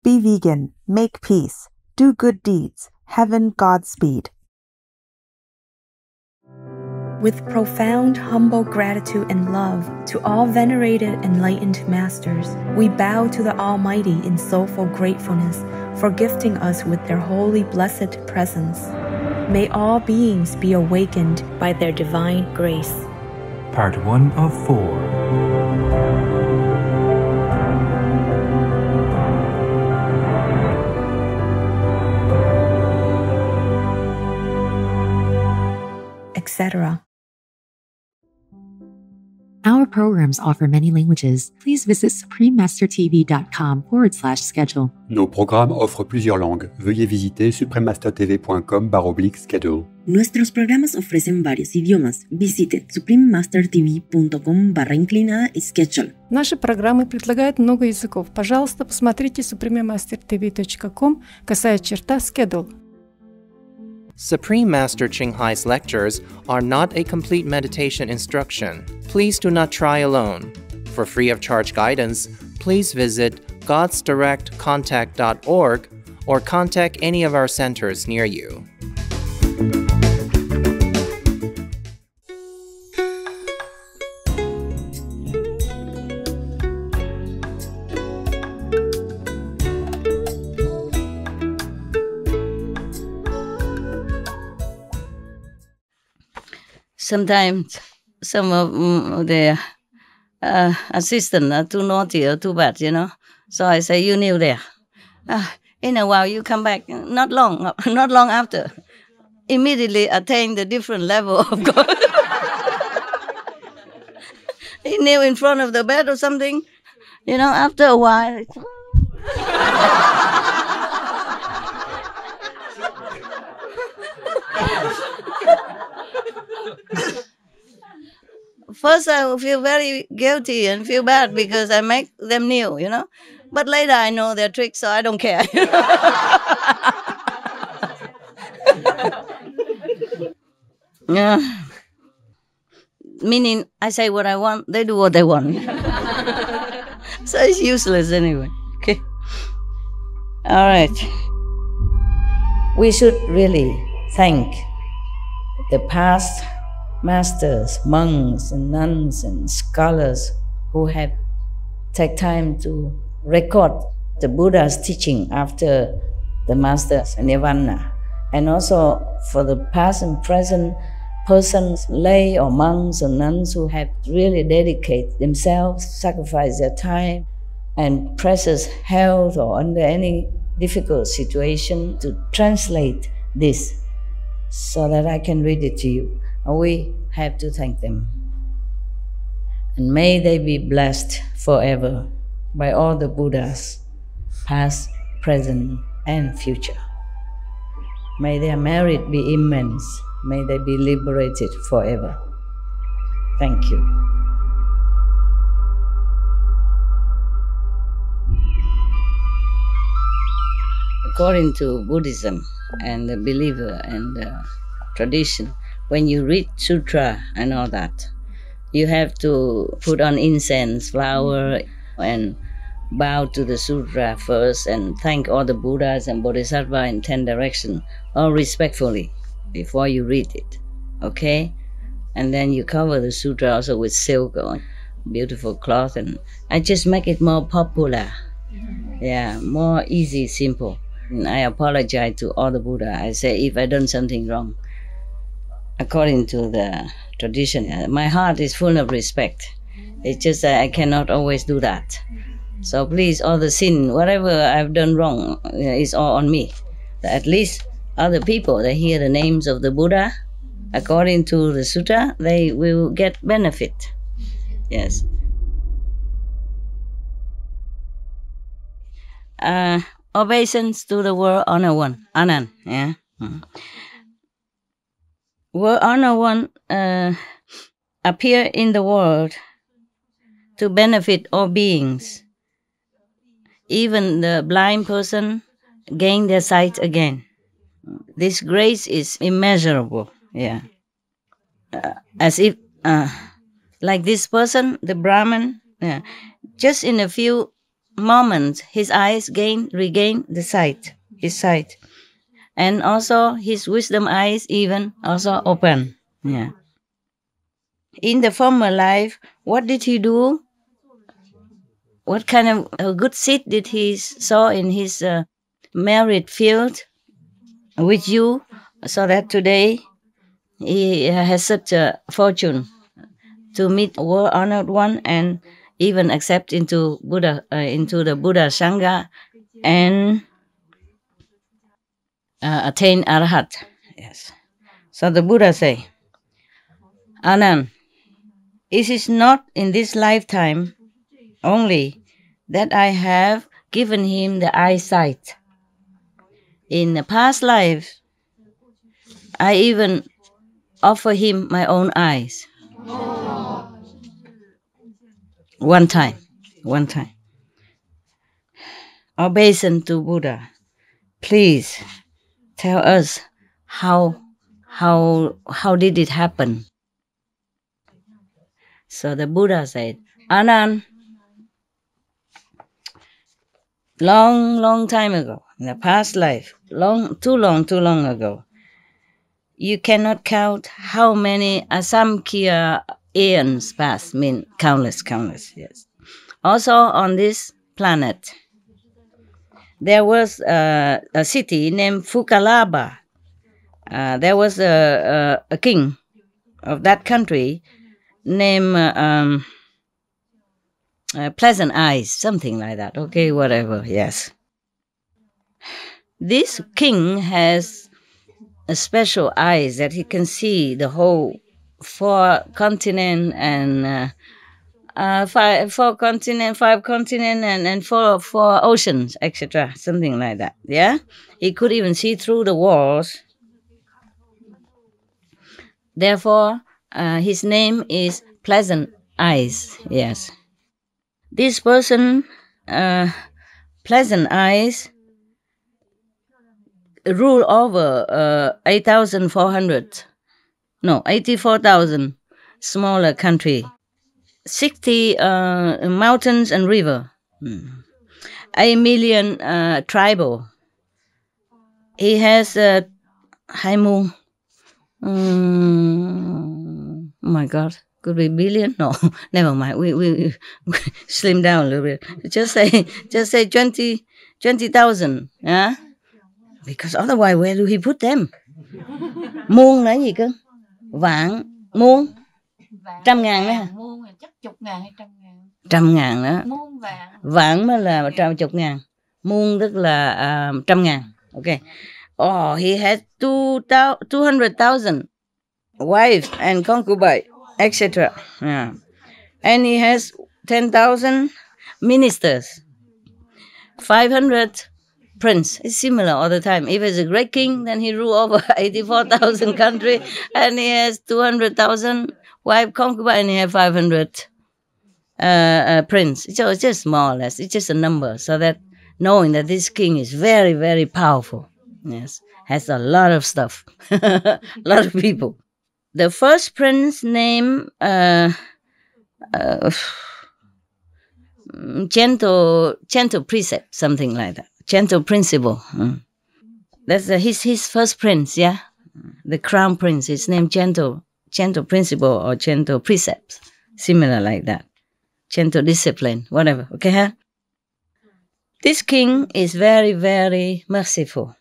be vegan, make peace, do good deeds, heaven Godspeed. With profound, humble gratitude and love to all venerated enlightened masters, we bow to the Almighty in soulful gratefulness for gifting us with their holy blessed presence. May all beings be awakened by their divine grace. Part 1 of 4. Etc. Our programs offer many languages. Please visit suprememastertv.com/schedule. Nos programmes offrent plusieurs langues. Veuillez visiter suprememastertv.com/schedule. Nuestros programas ofrecen varios idiomas. Visite suprememastertv.com/schedule. Наши программы предлагают много языков. Пожалуйста, посмотрите suprememastertv.com/schedule. Supreme Master Ching Hai's lectures are not a complete meditation instruction. Please do not try alone. For free of charge guidance, please visit godsdirectcontact.org or contact any of our centers near you. Sometimes some of the assistants are too naughty or too bad, So I say, you kneel there. In a while, you come back. Not long after. Immediately attain the different level of God. He kneel in front of the bed or something. After a while. First, I will feel very guilty and feel bad because I make them kneel, But later, I know their tricks, so I don't care. Yeah. Meaning, I say what I want, they do what they want. So it's useless anyway. Okay. All right. We should really thank the past masters, monks and nuns and scholars who have taken time to record the Buddha's teaching after the master's nirvana, and also for the past and present persons, lay or monks or nuns who have really dedicated themselves, sacrificed their time and precious health or under any difficult situation to translate this so that I can read it to you. We have to thank them. And may they be blessed forever by all the Buddhas, past, present, and future. May their merit be immense. May they be liberated forever. Thank you. According to Buddhism and the believer and the tradition, when you read sutra and all that, you have to put on incense, flower, and bow to the sutra first and thank all the Buddhas and Bodhisattvas in 10 directions, all respectfully, before you read it, okay? And then you cover the sutra also with silk or beautiful cloth, and I just make it more popular. Yeah, more easy, simple. And I apologize to all the Buddha. I say if I done something wrong, according to the tradition, my heart is full of respect. It's just that I cannot always do that. So please, all the sin, whatever I've done wrong, is all on me. At least other people, they hear the names of the Buddha, according to the sutta, they will get benefit. Yes. Obeisance to the World Honor One, Anand. Yeah. World Honor One appear in the world to benefit all beings. Even the blind person gain their sight again. This grace is immeasurable. Yeah. As if, like this person, the Brahmin, just in a few moment, his eyes regain the sight, his sight. And also his wisdom eyes even also open. Yeah. In the former life, what did he do? What kind of a good seed did he sow in his merit field with you, so that today he has such a fortune to meet a world-honored one and even accept into the Buddha Sangha and attain Arahat. Yes. So the Buddha say, Anand, it is not in this lifetime only that I have given him the eyesight. In the past life, I even offer him my own eyes. One time. Obeisance Buddha, please tell us how did it happen? So the Buddha said, Anand, long time ago, in the past life, too long ago, you cannot count how many Asamkhya aeons past, mean countless, yes. Also on this planet, there was a city named Fukalaba. There was a king of that country named Pleasant Eyes, something like that. Okay, whatever, yes. This king has a special eyes that he can see the whole five continent, and four continent, and four oceans, etc. Something like that. Yeah, he could even see through the walls. Therefore, his name is Pleasant Eyes. Yes, this person, Pleasant Eyes, rule over 84,000 smaller country, 60 mountains and river, 8 million tribal. He has high moon. Oh my God, could be billion? No, never mind. We slim down a little bit. Just say 20,000. Yeah. Because otherwise, where do he put them? Muôn là gì cơ? Vạn, muôn, trăm ngàn nữa. Muôn là chắc chục ngàn hay trăm ngàn. Trăm ngàn đó. Muôn vạn. Vạn mới là chục ngàn. Muôn tức là trăm ngàn. Okay. Oh, he has 200,000 wives and concubines, etc. Yeah. And he has 10,000 ministers, 500 prince. It's similar all the time. If he's a great king, then he rule over 84,000 country, and he has 200,000 wife concubine, and he has 500 prince. So it's just more or less. It's just a number, so that knowing that this king is very, very powerful. Yes, has a lot of stuff, a lot of people. The first prince named gentle precept, something like that. Gentle principle. That's his first prince, yeah? The crown prince is named gentle principle or gentle precepts. Similar like that. Gentle discipline, whatever. Okay, huh? This king is very, very merciful.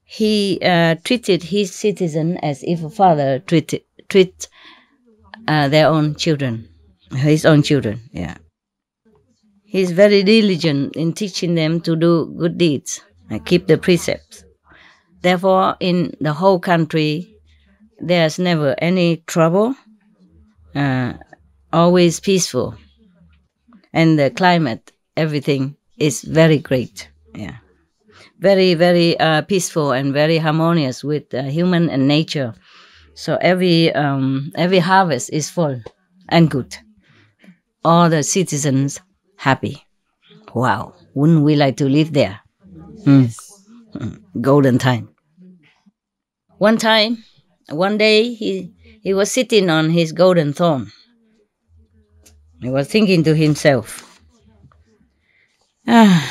He treated his citizen as if a father treat their own children, his own children, yeah. He's very diligent in teaching them to do good deeds and keep the precepts. Therefore, in the whole country, there's never any trouble, always peaceful. And the climate, everything is very great, yeah. Very, very peaceful and very harmonious with human and nature. So every harvest is full and good. All the citizens happy. Wow, wouldn't we like to live there? Golden time. One day, he was sitting on his golden throne. He was thinking to himself, I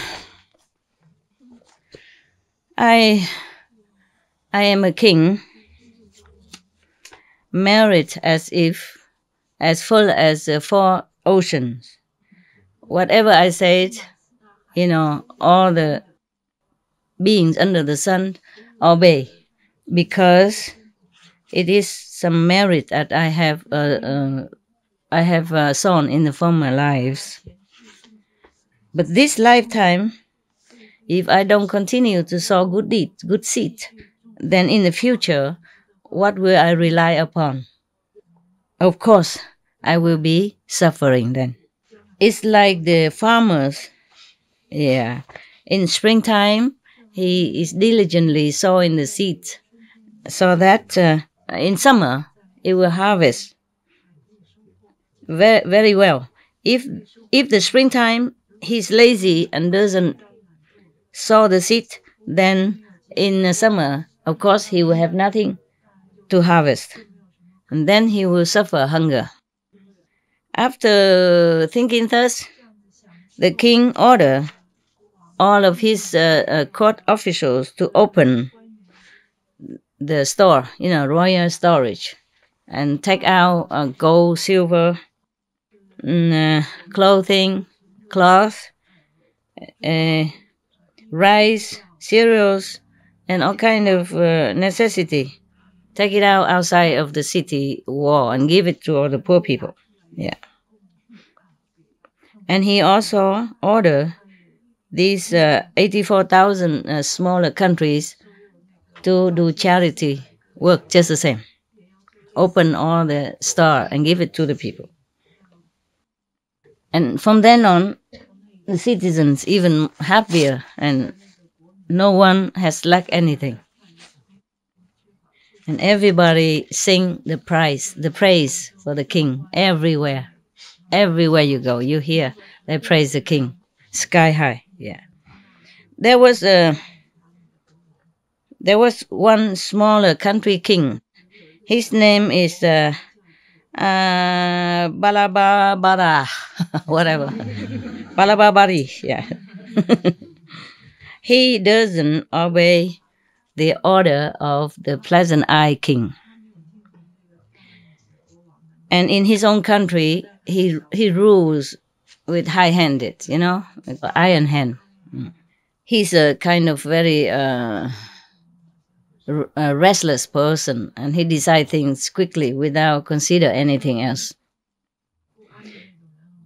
am a king, married as full as 4 oceans. Whatever I said, all the beings under the sun obey, because it is some merit that I have sown in the former lives. But this lifetime, if I don't continue to sow good deeds, good seed, then in the future, what will I rely upon? Of course, I will be suffering then. It's like the farmers. Yeah. In springtime, he is diligently sowing the seeds so that in summer it will harvest very, very well. If the springtime he's lazy and doesn't sow the seed, then in the summer, of course, he will have nothing to harvest. And then he will suffer hunger. After thinking thus, the king ordered all of his court officials to open the store, royal storage, and take out gold, silver, clothing, cloth, rice, cereals, and all kind of necessity. Take it out outside of the city wall and give it to all the poor people. Yeah. And he also ordered these 84,000 smaller countries to do charity work just the same. Open all the store and give it to the people. And from then on, the citizens even happier, and no one has lacked anything. And everybody sing the praise for the king everywhere. Everywhere you go, you hear they praise the king, sky high. Yeah. There was one smaller country king. His name is Balabara, whatever. Balababari, yeah. He doesn't obey the order of the Pleasant Eye king. And in his own country, he rules with high-handed, with iron hand. He's a kind of very restless person, and he decides things quickly without consider anything else.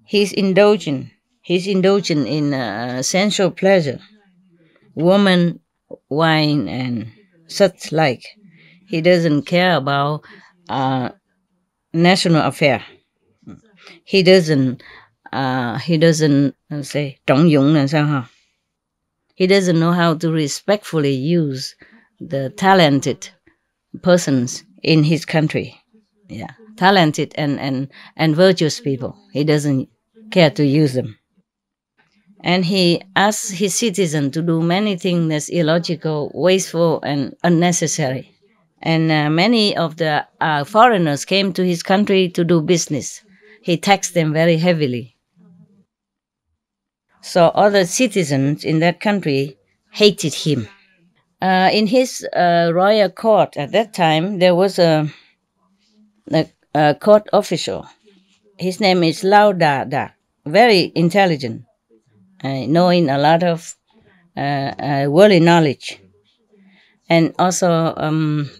He's indulgent in sensual pleasure, woman, wine, and such like. He doesn't care about national affair. He doesn't say trọng dụng là sao hả? He doesn't know how to respectfully use the talented persons in his country. Yeah, talented and virtuous people. He doesn't care to use them. And he asks his citizens to do many things that's illogical, wasteful, and unnecessary. And many of the foreigners came to his country to do business. He taxed them very heavily. So other citizens in that country hated him. In his royal court at that time, there was a court official. His name is Lao Da, very intelligent, knowing a lot of worldly knowledge, and also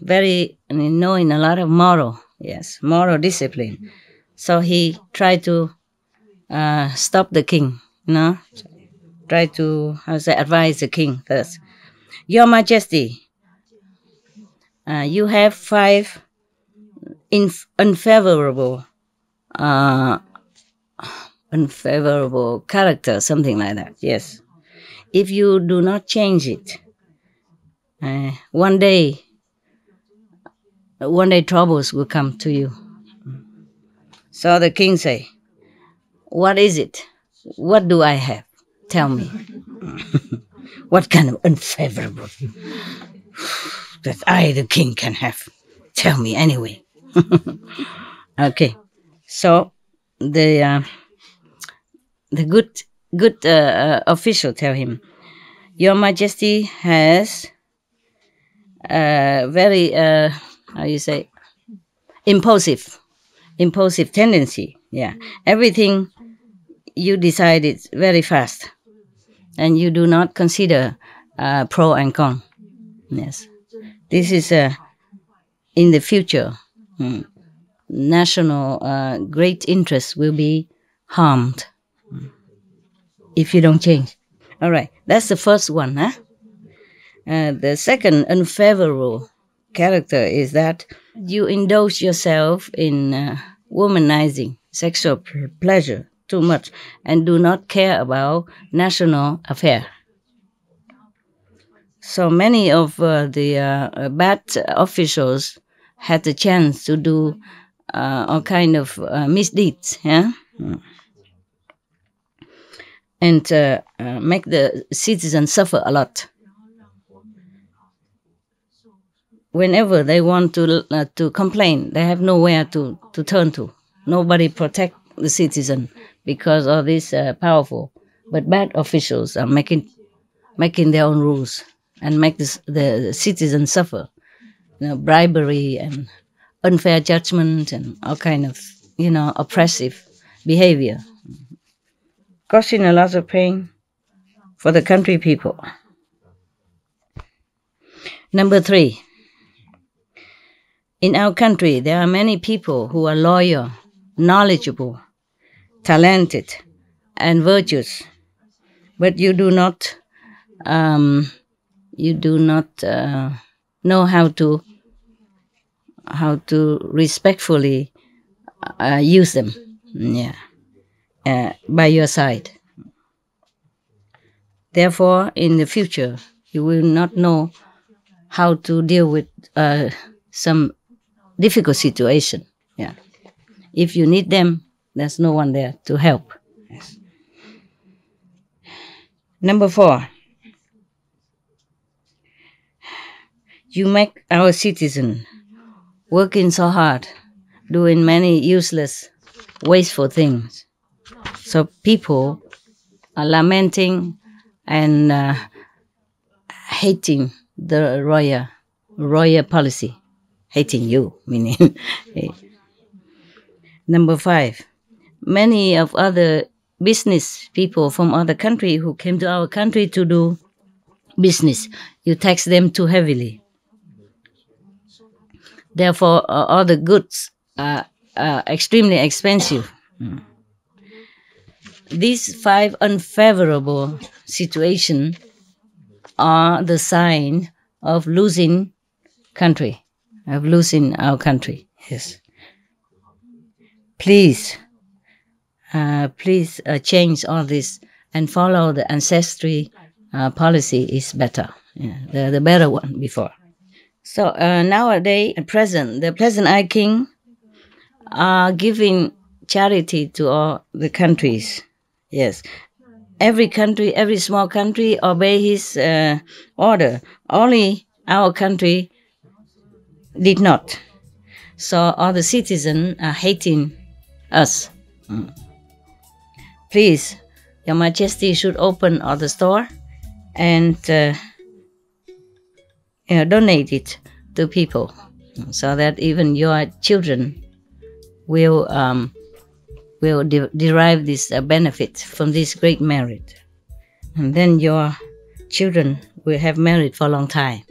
very knowing a lot of moral discipline. So he tried to stop the king, try to advise the king first. Your Majesty, you have 5 unfavorable characters, something like that. Yes. If you do not change it, one day troubles will come to you. So the king say, what is it? What do I have? Tell me. What kind of unfavorable that I, the king, can have? Tell me anyway. Okay. So the good good official tell him, Your Majesty has very, how you say, impulsive tendency. Yeah, everything you decide is very fast, and you do not consider pro and con. Yes, this is in the future. National great interest will be harmed if you don't change. All right, that's the first one. Huh? The second unfavorable character is that you indulge yourself in womanizing sexual pleasure too much and do not care about national affair. So many of the bad officials had the chance to do all kind of misdeeds, yeah, and make the citizens suffer a lot. Whenever they want to complain, they have nowhere to turn to. Nobody protect the citizen because of these powerful but bad officials are making their own rules and make the citizens suffer. Bribery and unfair judgment and all kind of, oppressive behavior, causing a lot of pain for the country people. Number 3. In our country, there are many people who are loyal, knowledgeable, talented, and virtuous, but you do not know how to respectfully use them, by your side. Therefore, in the future, you will not know how to deal with some difficult situation. Yeah, if you need them, there's no one there to help. Yes. Number 4. You make our citizen working so hard, doing many useless, wasteful things. So people are lamenting and hating the royal policy. Hating you, meaning. Number 5. Many of other business people from other country who came to our country to do business, you tax them too heavily. Therefore, all the goods are extremely expensive. These 5 unfavorable situations are the sign of losing country, of losing our country. Yes. Please change all this and follow the ancestry policy is better. Yeah, the better one before. So nowadays, the present Eye King are giving charity to all the countries. Yes. Every country, every small country obey his order. Only our country did not. So all the citizens are hating us. Please, Your Majesty should open all the store and donate it to people so that even your children will derive this benefit from this great merit. And then your children will have merit for a long time.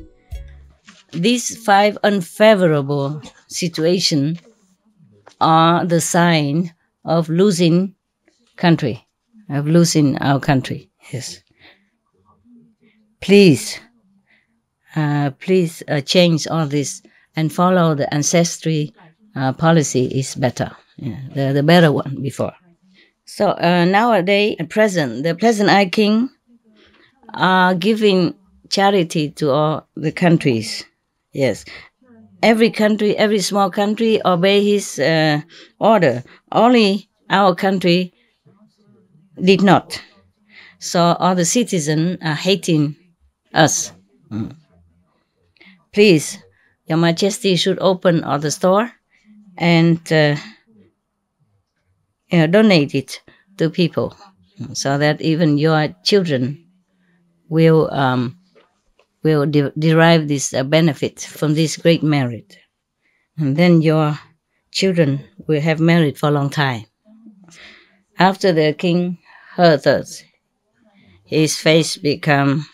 These 5 unfavorable situations are the sign of losing country, of losing our country. Yes. Please change all this and follow the ancestry policy is better. Yeah, the better one before. So nowadays, the present Eye King are giving charity to all the countries. Yes. Every country, every small country obey his order. Only our country did not. So all the citizens are hating us. Please, Your Majesty should open all the store and donate it to people so that even your children will derive this benefit from this great merit. And then your children will have merit for a long time. After the king heard that, his face became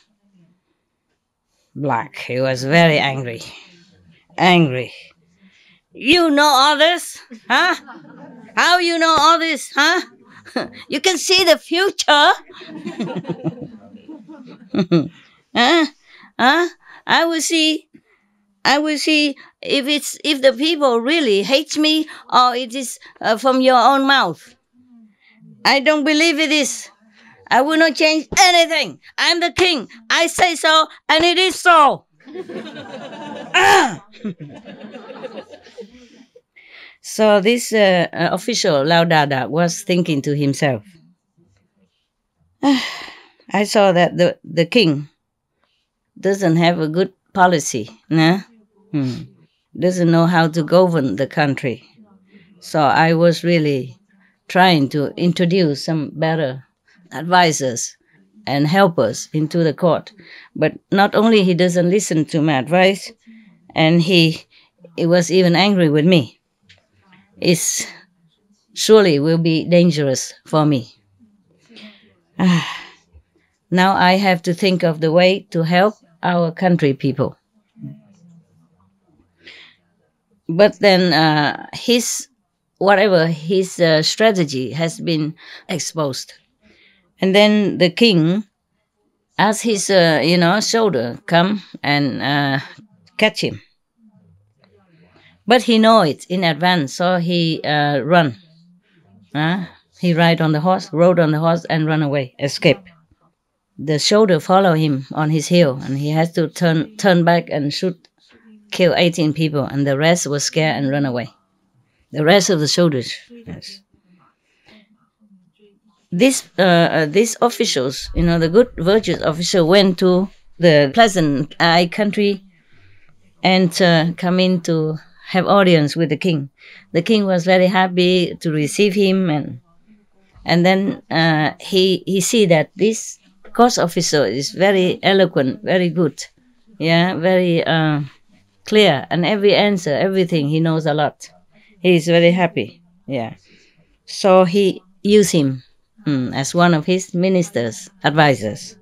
black. He was very angry. Angry. You know all this? Huh? How you know all this? Huh? You can see the future. Huh? Huh? I will see if the people really hate me or it is from your own mouth. I don't believe it is. I will not change anything. I'm the king. I say so, and it is so. So this official, Lao Dada, was thinking to himself, I saw that the king doesn't have a good policy, nah? Doesn't know how to govern the country. So I was really trying to introduce some better advisors and helpers into the court. But not only he doesn't listen to my advice, and he was even angry with me. It surely will be dangerous for me. Now I have to think of the way to help our country people. But then his strategy has been exposed. And then the king asked his soldier come and catch him. But he know it in advance, so he run. He rode on the horse and run away, escape. The soldier follow him on his heel, and he has to turn back and kill 18 people, and the rest was scared and run away. The rest of the soldiers. Yes. These officials, the good virtuous official, went to the Pleasant Eye country and come in to have audience with the king. The king was very happy to receive him, and then he see that this court officer is very eloquent, very good, very clear, and every answer, everything, he knows a lot. He is very happy, So he used him as one of his ministers, advisors.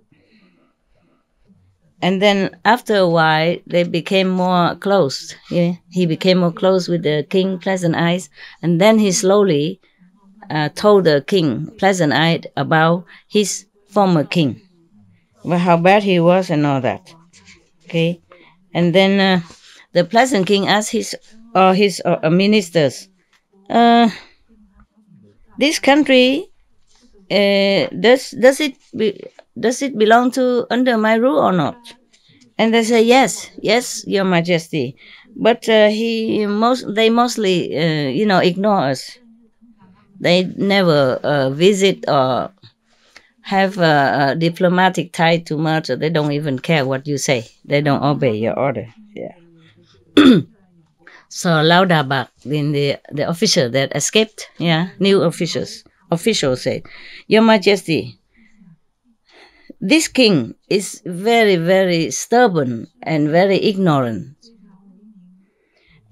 And then after a while, they became more close. He became more close with the king, Pleasant Eyes, and then he slowly told the king, Pleasant Eye, about his former king, about how bad he was and all that. Okay, and then the Pleasant King asked his ministers, this country, does it belong to under my rule or not? And they say, yes, Your Majesty. But they mostly, ignore us. They never visit or have a diplomatic tie too much, or they don't even care what you say. They don't obey your order. So Lao Dabak, the official that escaped, new officials said, Your Majesty, this king is very, very stubborn and very ignorant.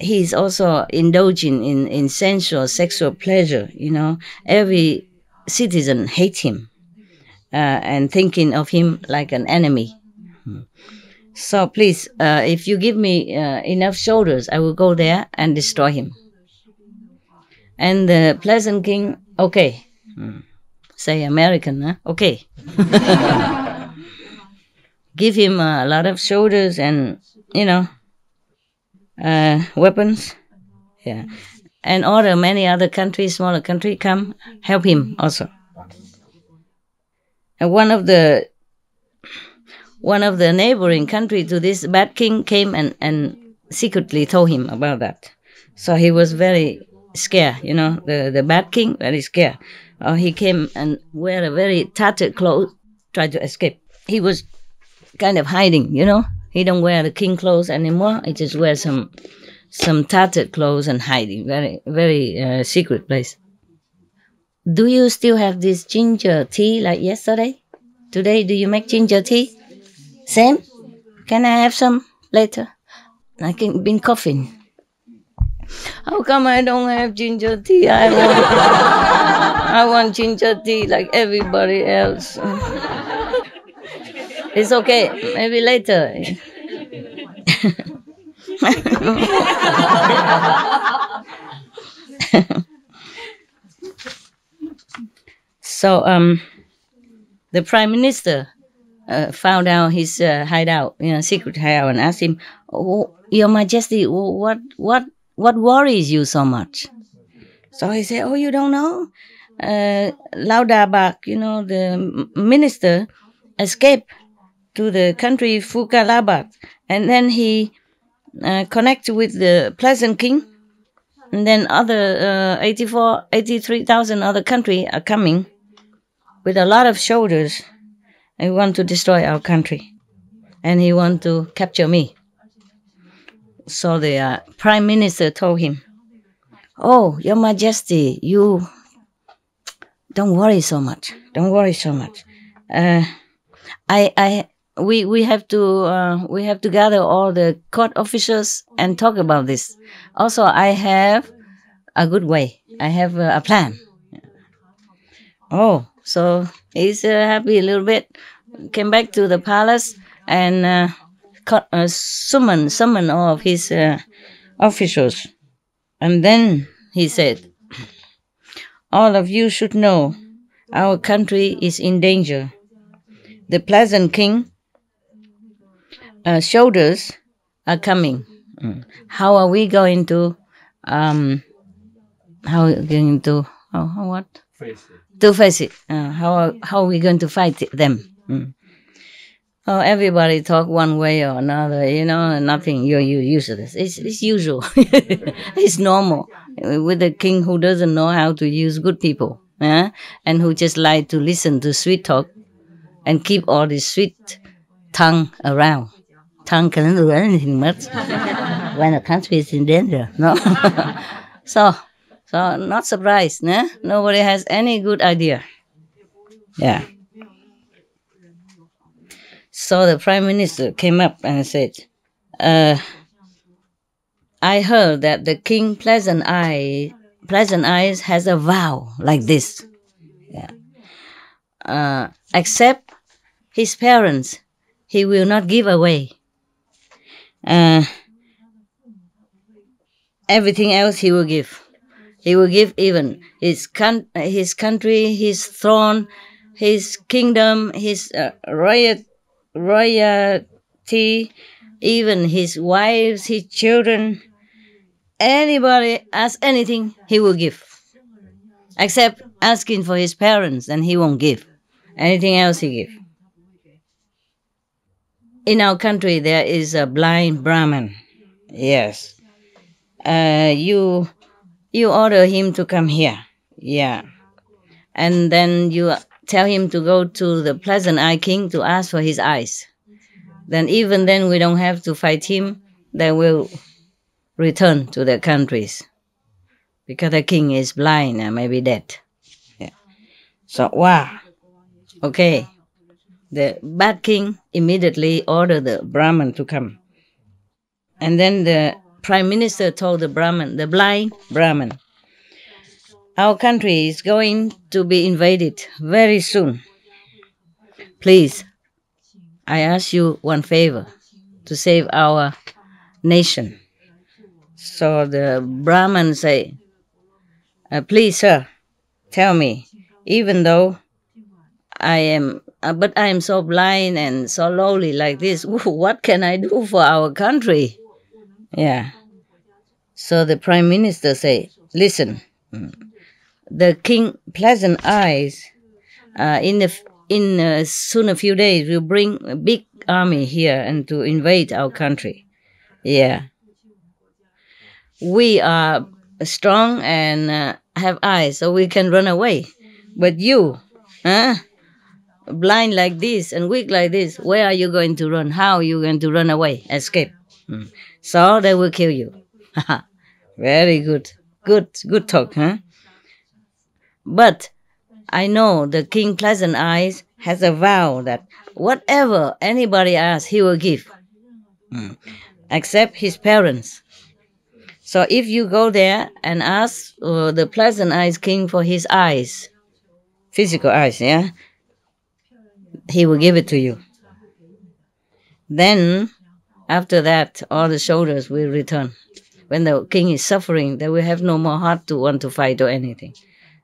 He is also indulging in sensual, sexual pleasure. Every citizen hates him and thinking of him like an enemy. So please, if you give me enough soldiers, I will go there and destroy him. And the Pleasant King, okay. Say American, huh? Okay. Give him a lot of soldiers and, weapons. And order many other countries, smaller country, come help him also. And one of the neighboring country to this bad king came and secretly told him about that. So he was very scared, the bad king, very scared. He came and wear a very tattered clothes, tried to escape. He was kind of hiding, He don't wear the king clothes anymore. He just wears some tattered clothes and hiding, very, very secret place. Do you still have this ginger tea like yesterday? Today, do you make ginger tea? Same? Can I have some later? I can been coughing. How come I don't have ginger tea? I want ginger tea like everybody else. It's okay. Maybe later. So the Prime Minister found out his hideout, secret hideout, and asked him, "Oh, Your Majesty, what worries you so much?" So he said, "Oh, you don't know? Laudabak, the minister, escaped to the country Fukalabat, and then he connected with the Pleasant King, and then other 83,000 other country are coming with a lot of soldiers and want to destroy our country, and he want to capture me." So the Prime Minister told him, "Oh, Your Majesty, you don't worry so much. Don't worry so much. We have to gather all the court officers and talk about this. Also, I have a good way. I have a plan." Oh, so he's happy a little bit. Came back to the palace and summon all of his officials. And then he said, "All of you should know our country is in danger. The Pleasant King soldiers are coming. How are we going to face it? How are we going to fight them?" Oh, everybody talk one way or another, nothing. You're useless. It's usual. It's normal with a king who doesn't know how to use good people, and who just like to listen to sweet talk and keep all this sweet tongue around. Tongue cannot do anything much when a country is in danger. No, so not surprised. Nobody has any good idea. Yeah. So the Prime Minister came up and said, "I heard that the King Pleasant Eyes has a vow like this. Yeah. Except his parents, he will not give away. Everything else he will give. He will give even his country, his throne, his kingdom, his royalty, even his wives, his children. Anybody asks anything, he will give. Except asking for his parents, and he won't give. Anything else he give." In our country, there is a blind Brahmin. Yes. You order him to come here. Yeah. And then you tell him to go to the Pleasant Eye King to ask for his eyes. Then even then we don't have to fight him. They will return to their countries. Because the king is blind and maybe dead. Yeah. So, wow. Okay. The bad king immediately ordered the Brahmin to come. And then the Prime Minister told the blind Brahmin, "Our country is going to be invaded very soon. Please, I ask you one favor to save our nation." So the Brahmin say, "Please, sir, tell me, even though I am so blind and so lowly like this, what can I do for our country?" Yeah. So the Prime Minister say, "Listen, the King Pleasant Eyes in soon a few days will bring a big army here and to invade our country. Yeah. We are strong and have eyes, so we can run away. But you, blind like this and weak like this, where are you going to run? How are you going to run away, escape? So they will kill you." Very good. Good talk, huh? But I know the King Pleasant Eyes has a vow that whatever anybody asks, he will give, except his parents. So if you go there and ask the Pleasant Eyes King for his eyes, physical eyes, yeah, he will give it to you. Then, after that, all the soldiers will return. When the king is suffering, they will have no more heart to want to fight or anything.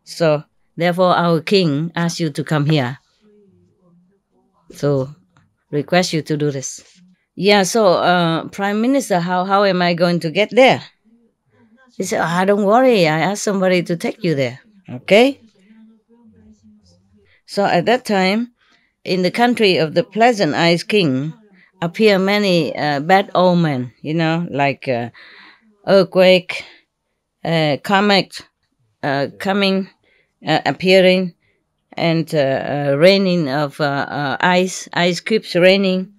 So, therefore, our king asks you to come here. So, request you to do this. Yeah, so, Prime Minister, how am I going to get there? He said, don't worry, I asked somebody to take you there. Okay? So, at that time, in the country of the Pleasant Eyes King, appear many bad omen, like earthquake, comet coming, appearing, and raining of ice cubes raining,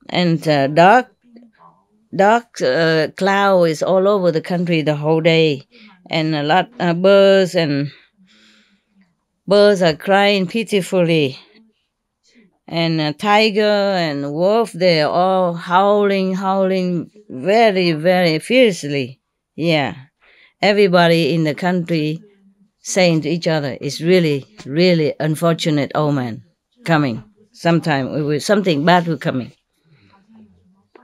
and dark cloud is all over the country the whole day, and a lot of birds are crying pitifully. And a tiger and wolf, they're all howling very, very fiercely. Yeah. Everybody in the country saying to each other, it's really, really unfortunate omen coming. Sometime, something bad will coming.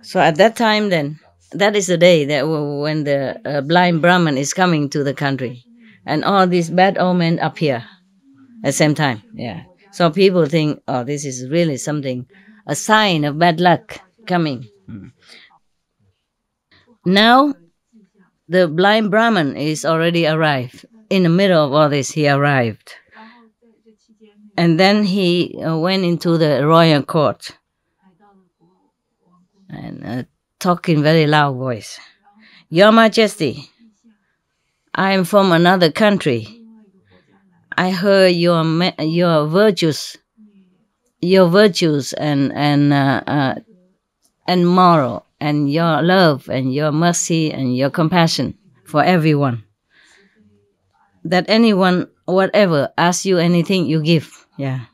So at that time then, that is the day that when the blind Brahman is coming to the country. And all these bad omen appear at the same time. Yeah. So people think, oh, this is really something, a sign of bad luck coming. Now, the blind Brahman is already arrived. In the middle of all this, he arrived. And then he went into the royal court and talked in very loud voice. Your Majesty, I am from another country. I heard your virtues and moral, and your love and your mercy and your compassion for everyone. That anyone, whatever, asks you anything, you give. Yeah.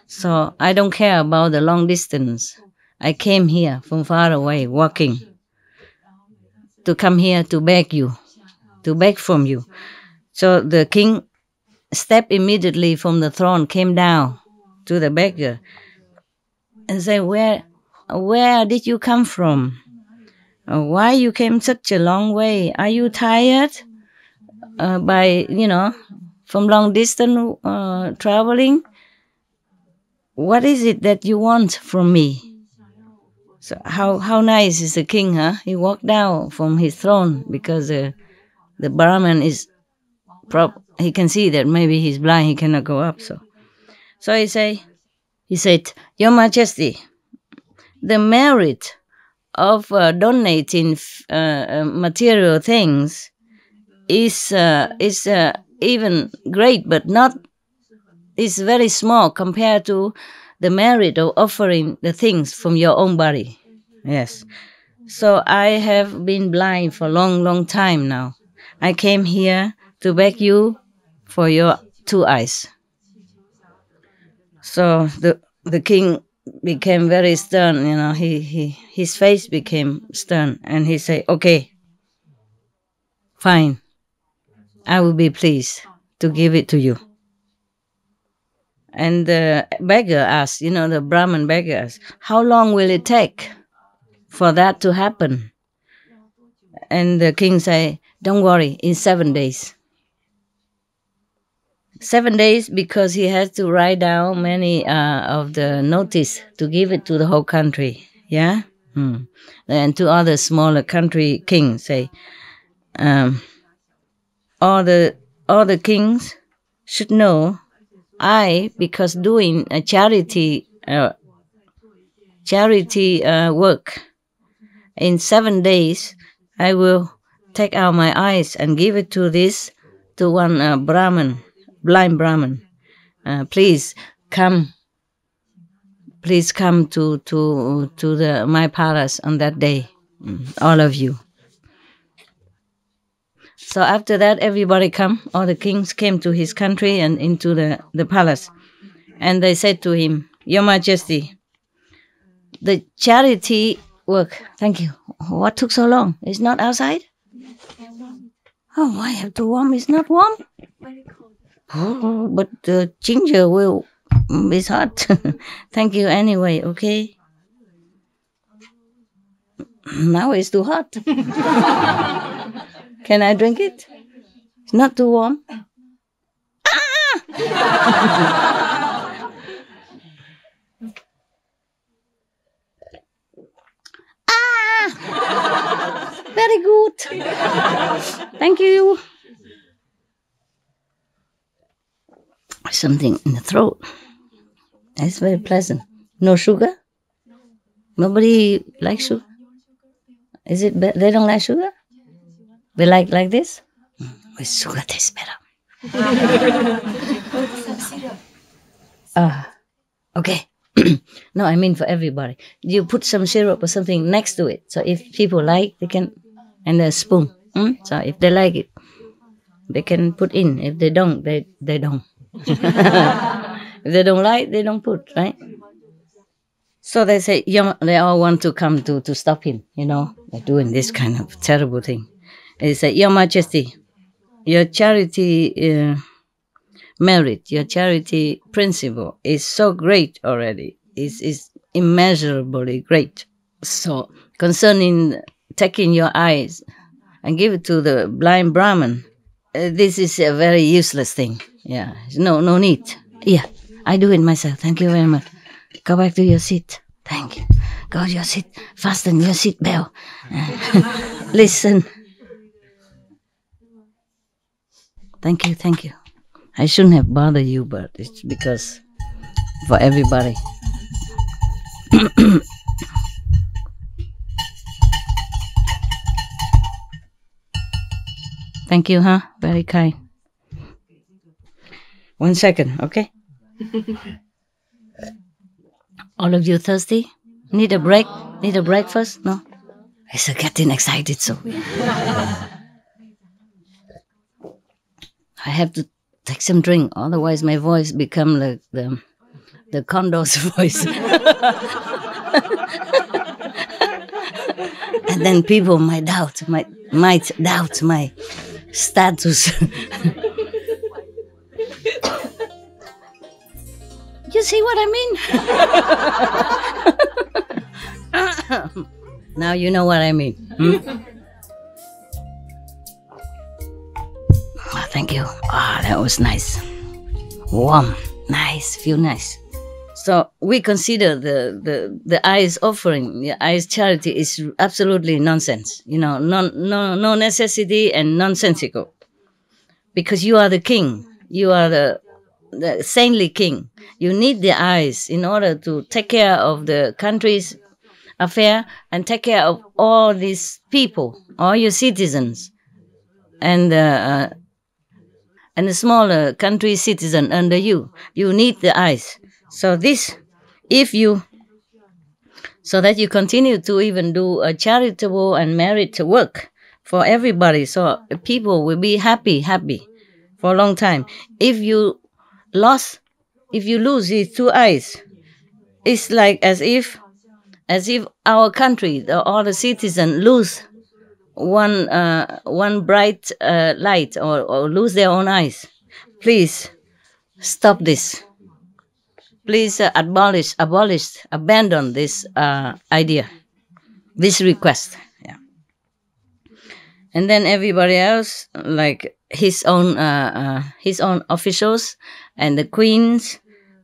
So I don't care about the long distance. I came here from far away, walking, to come here to beg you, to beg from you. So the king stepped immediately from the throne, came down to the beggar, and said, where did you come from? Why you came such a long way? Are you tired by, from long distance traveling? What is it that you want from me? So how nice is the king, huh? He walked down from his throne because the Brahman is he can see that maybe he's blind, he cannot go up. So he said, Your Majesty, the merit of donating material things is even great, but is very small compared to the merit of offering the things from your own body. Yes. So I have been blind for a long, long time now. I came here to beg you for your 2 eyes. So the king became very stern, his face became stern, and he said, okay, fine, I will be pleased to give it to you. And the beggar asked, the Brahmin beggar asked, how long will it take for that to happen? And the king said, don't worry, in 7 days. 7 days, because he has to write down many of the notice to give it to the whole country. Yeah? And to other smaller country kings say, all the kings should know because doing a charity work, in 7 days, I will take out my eyes and give it to one Brahman, blind Brahman. Please come to my palace on that day, all of you. So after that, everybody come, all the kings came to his country and into the palace. And they said to him, Your Majesty, the charity work, thank you. What took so long? It's not outside? Oh, I have to warm. It's not warm? Oh, but the ginger will, it's hot. Thank you anyway, okay? Now it's too hot. Can I drink it? It's not too warm. Very good. Thank you. Something in the throat. It's very pleasant. No sugar? Nobody likes sugar? Is it they don't like sugar? They like this? With sugar tastes better. Okay. No, I mean for everybody. You put some syrup or something next to it. So if people like, they can, and a spoon. So if they like it, they can put in. If they don't, they don't. If they don't like, they don't put, right? So they say, they all want to come to stop him, They're doing this kind of terrible thing. They say, Your Majesty, your charity merit, your charity principle is so great already. It's immeasurably great. So concerning taking your eyes and give it to the blind Brahmin, this is a very useless thing. Yeah, no need. Yeah, I do it myself. Thank you very much. Go back to your seat. Thank you. Go to your seat. Fasten your seat belt. Listen. Thank you. I shouldn't have bothered you, but it's because for everybody. Thank you, huh? Very kind. 1 second, okay? All of you thirsty? Need a break? Need a breakfast? No? It's getting excited, so I have to take some drink, otherwise my voice become like the condor's voice. And then people might doubt my status. You see what I mean? Now you know what I mean. Oh, thank you. That was nice. Warm. Nice. Feel nice. So we consider the eyes offering, the eyes charity is absolutely nonsense. No necessity and nonsensical. Because you are the king. You are the saintly king. You need the eyes in order to take care of the country's affair and take care of all these people, all your citizens, and the smaller country citizen under you. You need the eyes. So so that you continue to even do a charitable and merit work for everybody, so people will be happy for a long time. If you lose these two eyes, it's like as if our country, all the citizens lose one bright light or lose their own eyes. Please stop this. Please abandon this idea, this request. Yeah. And then everybody else, like his own officials and the queens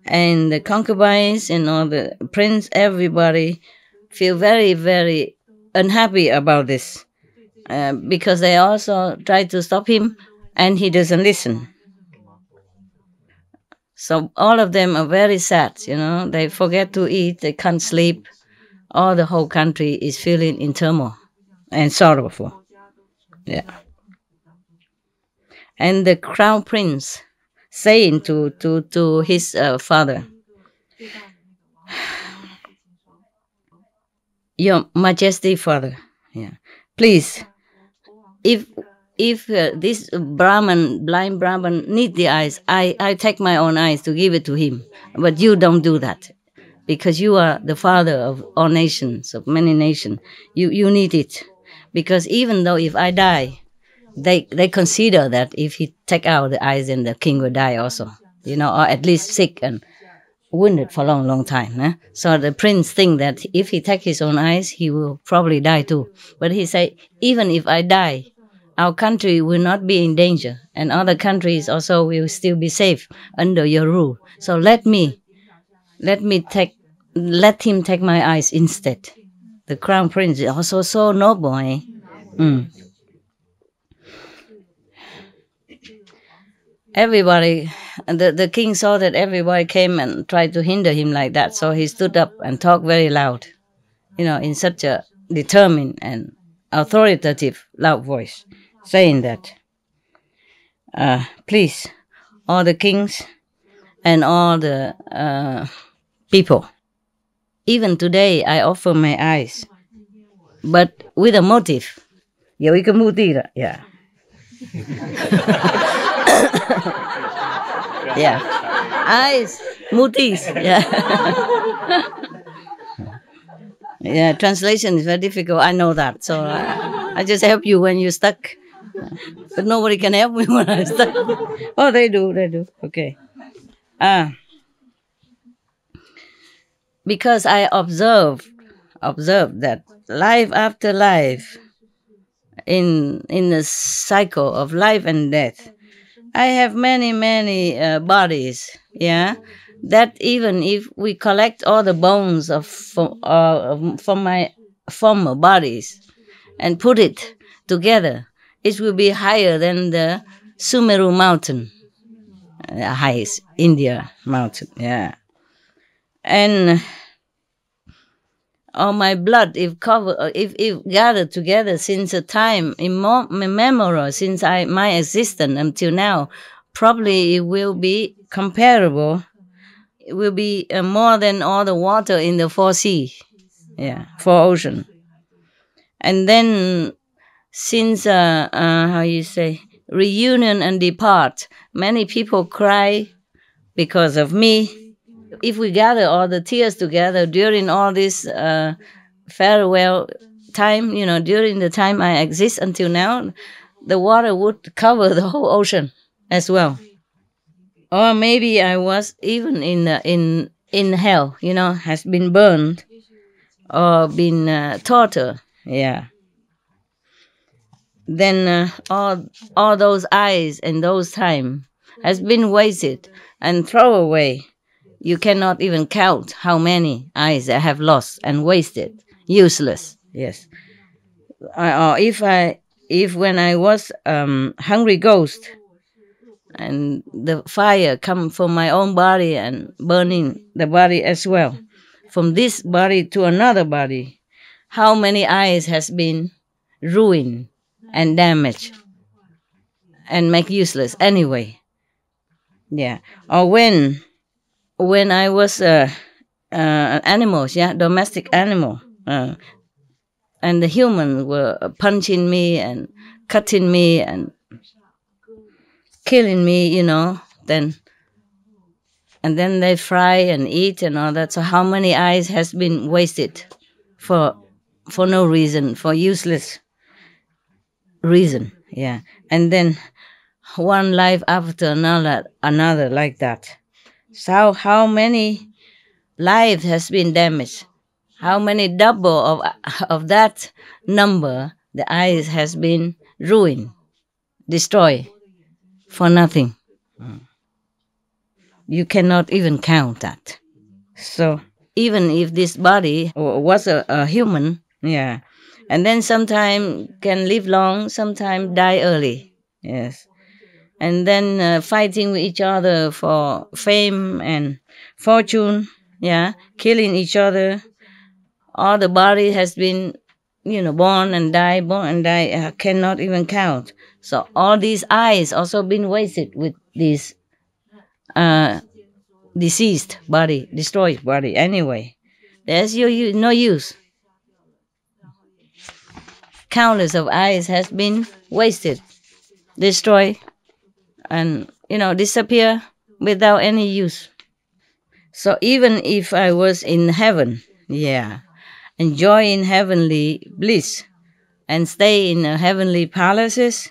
and the concubines and all the prince, everybody feel very, very unhappy about this because they also try to stop him and he doesn't listen. So all of them are very sad, They forget to eat, they can't sleep. All the whole country is feeling in turmoil and sorrowful. Yeah. And the crown prince saying to his father, Your Majesty, father, please, if if this blind Brahman need the eyes, I take my own eyes to give it to him. But you don't do that, because you are the father of all nations, of many nations. You need it, because even though if I die, they consider that if he take out the eyes, then the king will die also, or at least sick and wounded for a long time. So the prince think that if he take his own eyes, he will probably die too. But he say, even if I die, our country will not be in danger, and other countries also will still be safe under your rule. So let him take my eyes instead. The crown prince is also so noble, eh? Everybody, the king saw that everybody came and tried to hinder him like that, so he stood up and talked very loud, in such a determined and authoritative loud voice, saying that, please, all the kings and all the people, even today I offer my eyes, but with a motive. Yeah. Yeah, eyes, mutis. Yeah. Yeah, translation is very difficult. I know that, so I just help you when you're stuck. But nobody can help me when I'm stuck. Oh, they do. Okay. Because I observed that life after life, in the cycle of life and death, I have many bodies. Yeah, that even if we collect all the bones from my former bodies and put it together, it will be higher than the Sumeru mountain, highest India mountain. Yeah, and all my blood, if gathered together since a time immemorial, since my existence until now, probably it will be comparable. It will be more than all the water in the four sea, four ocean. And then, since reunion and depart, many people cry because of me. If we gather all the tears together during all this farewell time, during the time I exist until now, the water would cover the whole ocean as well. Or maybe I was even in hell, has been burned or been tortured. Yeah. Then all those eyes and those time has been wasted and thrown away. You cannot even count how many eyes I have lost and wasted, useless. Yes. Or if when I was hungry ghost, and the fire come from my own body and burning the body as well, from this body to another body, how many eyes has been ruined and damaged and make useless anyway. Yeah. Or when I was animals, domestic animal, and the humans were punching me and cutting me and killing me, then they fry and eat and all that. So how many eyes has been wasted for no reason, for useless reason, and then one life after another like that. So how many lives has been damaged? How many double of that number the eyes has been ruined, destroyed for nothing? You cannot even count that. So even if this body was a human, and then sometimes can live long, sometimes die early, yes. And then fighting with each other for fame and fortune, killing each other. All the body has been, born and die, cannot even count. So all these eyes also been wasted with this deceased body, destroyed body anyway. There's no use. Countless of eyes has been wasted destroy and, disappear without any use. So even if I was in heaven, enjoying heavenly bliss and stay in heavenly palaces,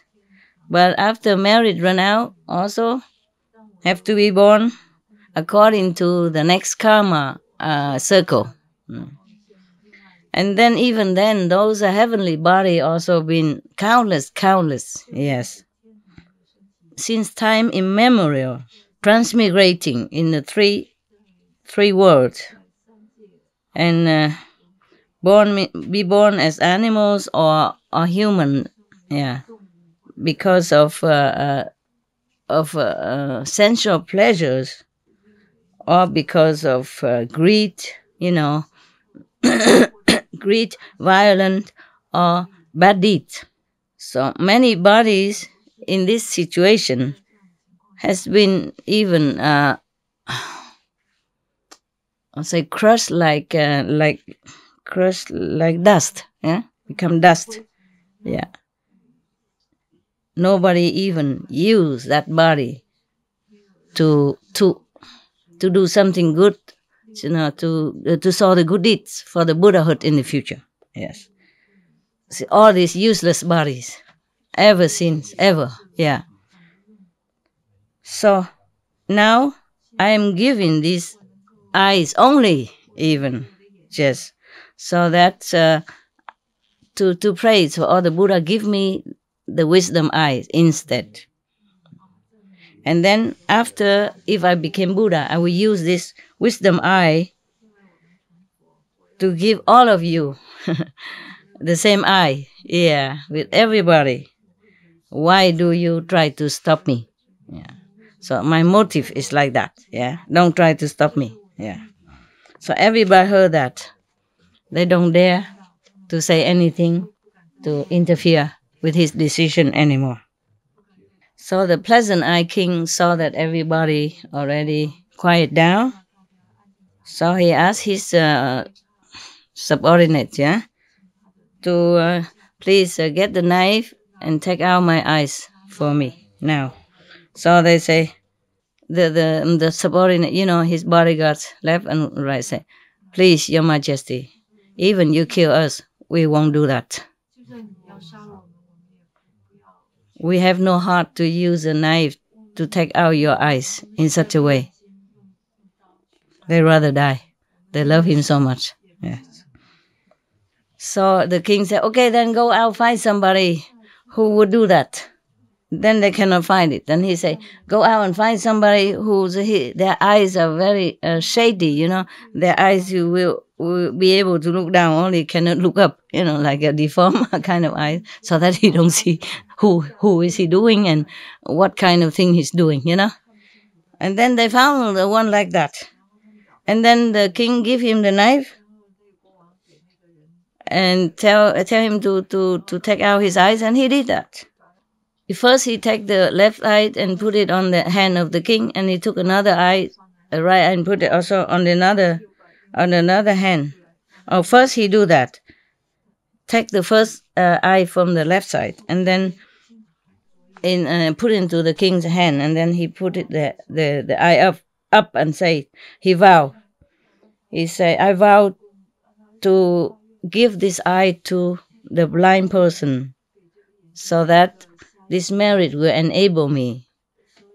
but after marriage run out, also have to be born according to the next karma circle. And then even then, those heavenly body also been countless, yes, since time immemorial, transmigrating in the three worlds, and be born as animals or human, because of sensual pleasures, or because of greed, greed, violent, or bad deeds. So many bodies in this situation has been even crushed like dust, become dust. Nobody even use that body to do something good, to sow the good deeds for the Buddhahood in the future. Yes. See, all these useless bodies, ever since, ever. So now I am giving these eyes only, even just so that to pray for all the Buddha, give me the wisdom eyes instead. And then after, if I became Buddha, I will use this wisdom eye to give all of you the same eye, with everybody. Why do you try to stop me? So my motive is like that. Don't try to stop me. So everybody heard that. They don't dare to say anything to interfere with his decision anymore. So the pleasant eye king saw that everybody already quiet down. So he asked his subordinate, to please get the knife and take out my eyes for me now. So they say, the subordinate, his bodyguards left and right say, please, Your Majesty, even you kill us, we won't do that. We have no heart to use a knife to take out your eyes in such a way. They rather die. They love him so much. Yes. So the king said, okay, then go out, find somebody who would do that. Then they cannot find it. Then he said, go out and find somebody their eyes are very shady, Their eyes you will be able to look down, only cannot look up, like a deformed kind of eye, so that he don't see who is he doing and what kind of thing he's doing, And then they found the one like that. And then the king give him the knife and tell him to take out his eyes, and he did that. First, he took the left eye and put it on the hand of the king, and he took another eye, the right eye, and put it also on another hand. First he do that. Take the first eye from the left side, and then put into the king's hand, and then he put it the eye up and say, he vow. He say, I vow to give this eye to the blind person, so that this merit will enable me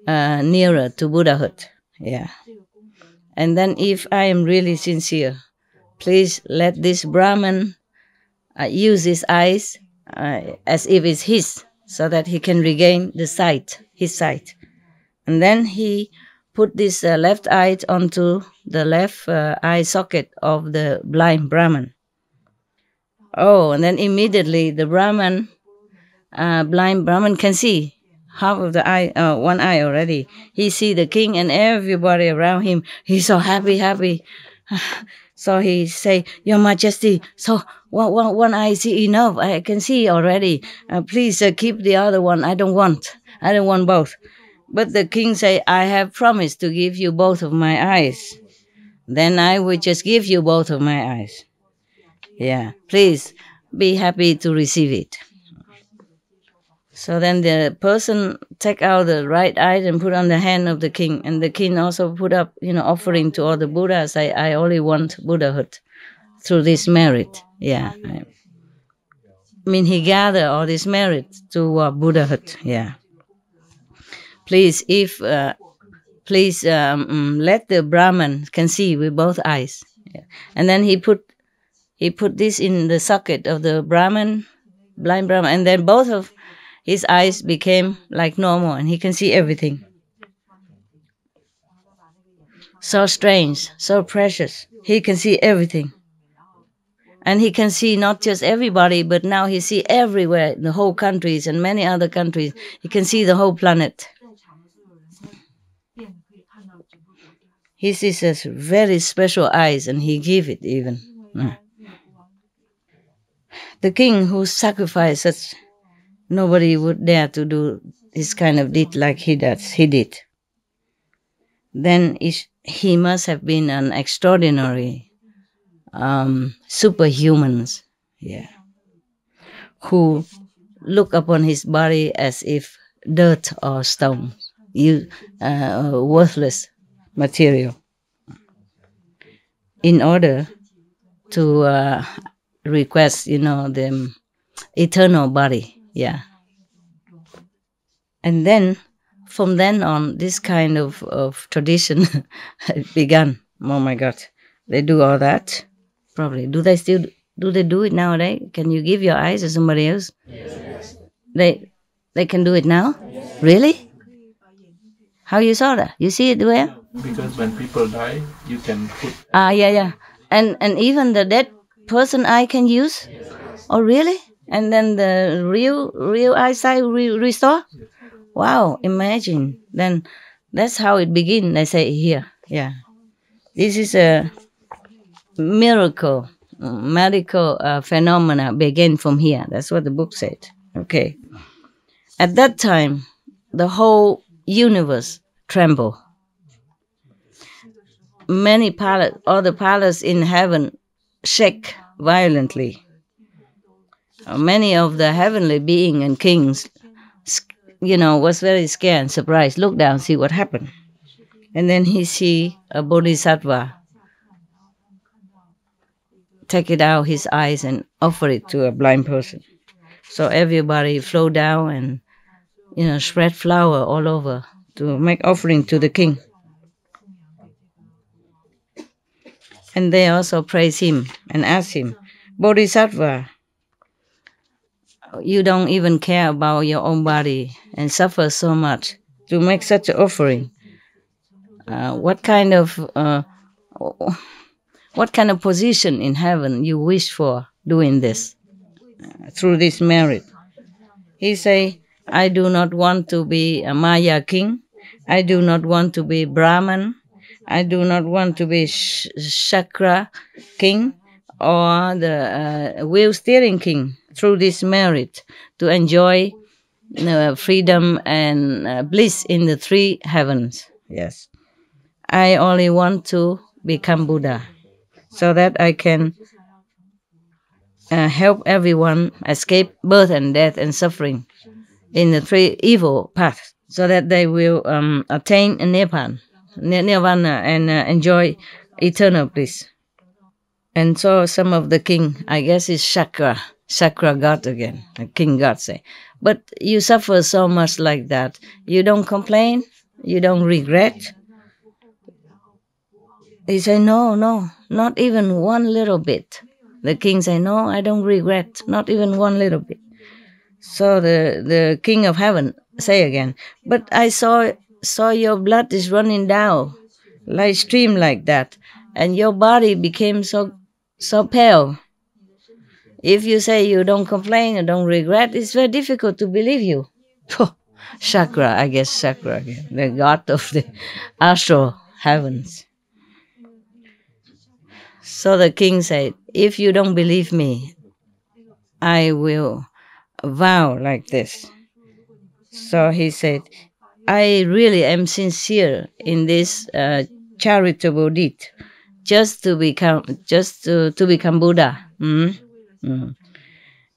nearer to Buddhahood. And then if I am really sincere, please let this Brahman use his eyes as if it's his, so that he can regain his sight. And then he put this left eye onto the left eye socket of the blind Brahman. And then immediately the blind Brahman can see half of the eye, one eye already. He see the king and everybody around him. He's so happy. So he say, Your Majesty, so one eye is enough. I can see already. Please keep the other one. I don't want both. But the king say, I have promised to give you both of my eyes. Then I will just give you both of my eyes. Please be happy to receive it. So then the person take out the right eye and put on the hand of the king, and the king also put up, offering to all the Buddhas. I only want Buddhahood through this merit. Yeah, I mean he gathered all this merit to Buddhahood. Yeah. Please, let the Brahman can see with both eyes. Yeah. And then he put this in the socket of the Brahman, blind Brahman, and then both of his eyes became like normal, and he can see everything. So strange, so precious. He can see everything. And he can see not just everybody, but now he see everywhere, the whole countries and many other countries. He can see the whole planet. His is a very special eyes, and he give it even. The king who sacrificed such, nobody would dare to do this kind of deed like he did. Then he must have been an extraordinary superhumans, yeah, who look upon his body as if dirt or stone, worthless material, in order to request, the eternal body, yeah. And then, from then on, this kind of tradition began. Oh my God, they do all that. Probably. Do they do it nowadays? Can you give your eyes to somebody else? Yes. They can do it now? Yes. Really? How you saw that? You see it where? Because when people die, you can put... yeah. And even the dead person eye can use? Yes. Oh, really? And then the real eyesight restore? Yes. Wow, imagine. Then that's how it begins, they say here. Yeah. This is a miracle, medical phenomena begin from here. That's what the book said. Okay. At that time, the whole universe trembled. All the palaces in heaven shake violently. Many of the heavenly beings and kings, was very scared and surprised. Look down, see what happened. And then he see a bodhisattva take it out his eyes and offer it to a blind person. So everybody flow down and spread flower all over to make offering to the king. And they also praise him and ask him, Bodhisattva, you don't even care about your own body and suffer so much to make such an offering. What kind of position in heaven you wish for doing this through this merit? He say, I do not want to be a Maya king. I do not want to be Brahman. I do not want to be Chakra king or the wheel steering king. Through this merit to enjoy freedom and bliss in the three heavens. Yes. I only want to become Buddha so that I can help everyone escape birth and death and suffering in the three evil paths so that they will attain nirvana and enjoy eternal bliss. And so some of the king, I guess is Chakra God again, the king God say, but you suffer so much like that. You don't complain? You don't regret? He say, no, not even one little bit. The king say, no, I don't regret, not even one little bit. So the king of heaven say again, but I saw your blood is running down, like stream like that, and your body became so pale. If you say you don't complain and don't regret, it's very difficult to believe you. Chakra, I guess Chakra again, the god of the astral heavens. So the king said, if you don't believe me, I will vow like this. So he said, I really am sincere in this charitable deed, just to become Buddha.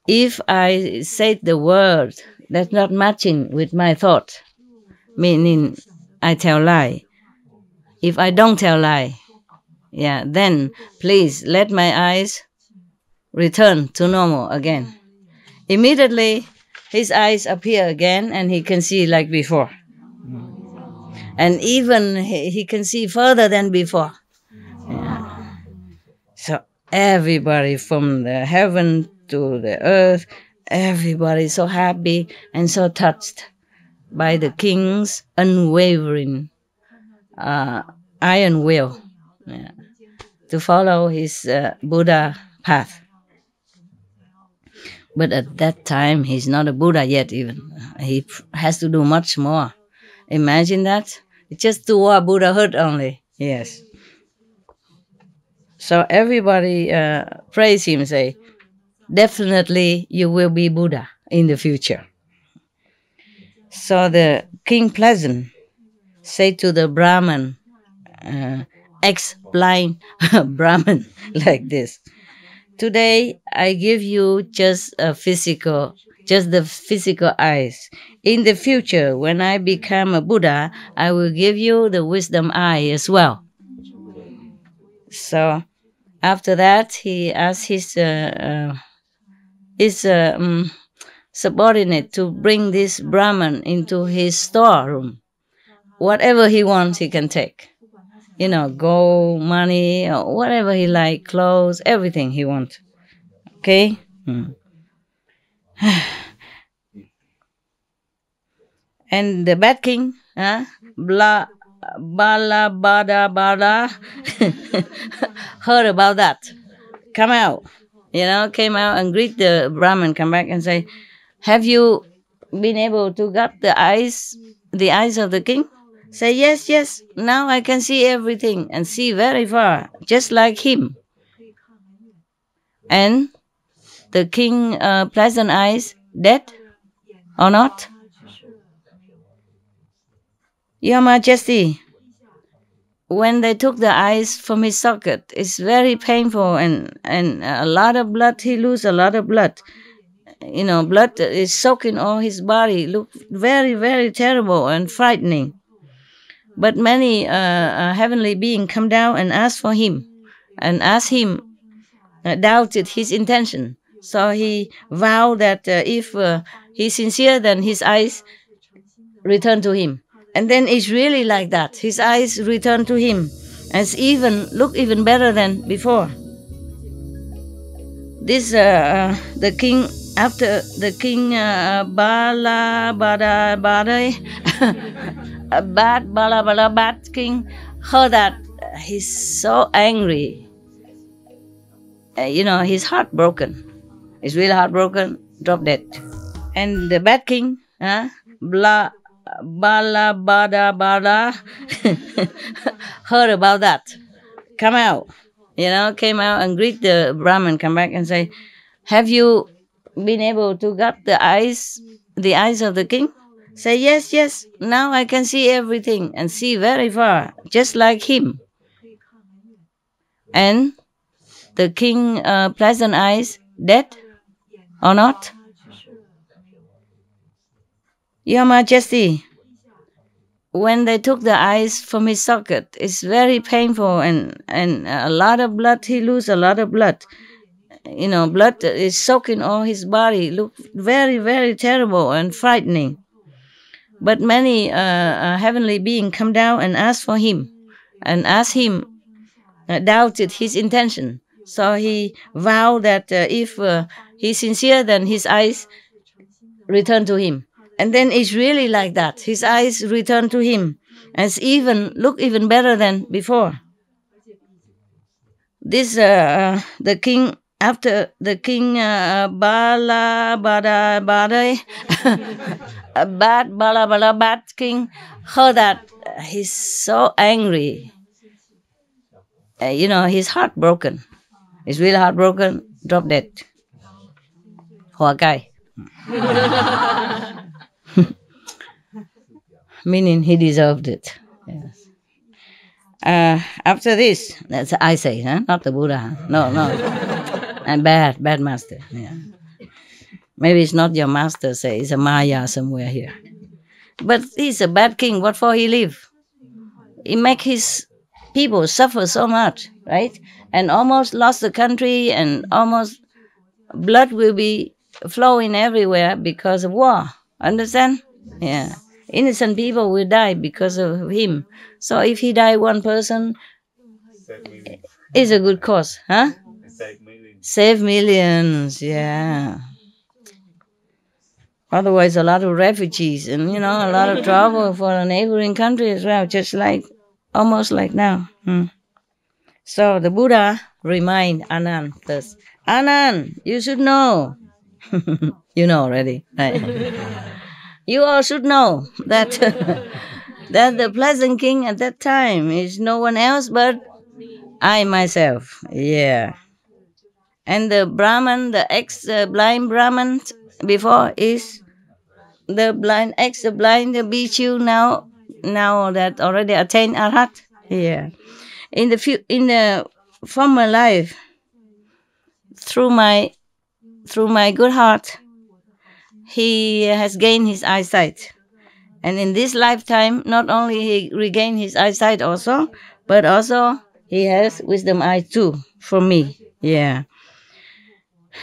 If I said the word That's not matching with my thought. Meaning, I tell lie. If I don't tell lie, then please let my eyes return to normal again. Immediately, his eyes appear again and he can see like before. And even he can see further than before. So everybody from the heaven to the earth, everybody so happy and so touched by the king's unwavering iron will to follow his Buddha path. But at that time, he's not a Buddha yet even. He has to do much more. Imagine that. Just toward Buddhahood only. Yes. So everybody praise him, say, definitely you will be Buddha in the future. So the King Pleasant said to the Brahman, ex-blind Brahman, like this. Today, I give you just the physical eyes. In the future, when I become a Buddha, I will give you the wisdom eye as well. So, after that, he asked his subordinate to bring this Brahman into his storeroom. Whatever he wants, he can take. Gold, money, or whatever he like, clothes, everything he wants. Okay? And the bad king, bala bada bada, heard about that. Come out, came out and greet the Brahman, come back and say, have you been able to get the eyes of the king? Say, yes, now I can see everything and see very far, just like him. And the king pleasant eyes, dead or not? Your Majesty, when they took the eyes from his socket, it's very painful and a lot of blood, he lose a lot of blood. Blood is soaking all his body, look very, very terrible and frightening. But many heavenly beings come down and ask for him, and asked him, doubted his intention. So he vowed that if he's sincere, then his eyes return to him. And then it's really like that. His eyes return to him, and look even better than before. This the king, after the king bala bada bada. Bad king heard that, he's so angry. He's heartbroken. He's really heartbroken, drop dead. And the bad king, bala bada bada, heard about that. Come out, came out and greet the Brahman, come back and say, have you been able to get the eyes of the king? Say, yes, now I can see everything and see very far, just like him. And the king pleasant eyes, dead or not? Your Majesty, when they took the eyes from his socket, it's very painful and a lot of blood, he lose a lot of blood. Blood is soaking all his body, look very, very terrible and frightening. But many heavenly beings come down and ask for him, and asked him, doubted his intention. So he vowed that if he's sincere, then his eyes return to him. And then it's really like that. His eyes return to him, and look even better than before. This the king, after the king bala bada bada. Bad king heard that, he's so angry. He's heartbroken. He's really heartbroken, drop dead. Hoa Kai. Meaning he deserved it. Yes. After this, that's I say, not the Buddha. No. And bad master. Yeah. Maybe it's not your master, say it's a Maya somewhere here. But he's a bad king. What for he live? He make his people suffer so much, right? And almost lost the country, and almost blood will be flowing everywhere because of war. Understand? Yeah. Innocent people will die because of him. So if he die one person, it's a good cause, huh? Save millions, yeah. Otherwise, a lot of refugees and, a lot of trouble for a neighboring country as well, just like, almost like now. So the Buddha remind Anand this. Anand, you should know. You know already, right? You all should know that, that the pleasant king at that time is no one else but I myself, yeah. And the Brahman, the ex-blind Brahman before is the blind, ex-blind Bhikshu now that already attained Arhat. Yeah. In the former life, through my good heart, he has gained his eyesight. And in this lifetime, not only he regained his eyesight also, but also he has wisdom eye too for me. Yeah.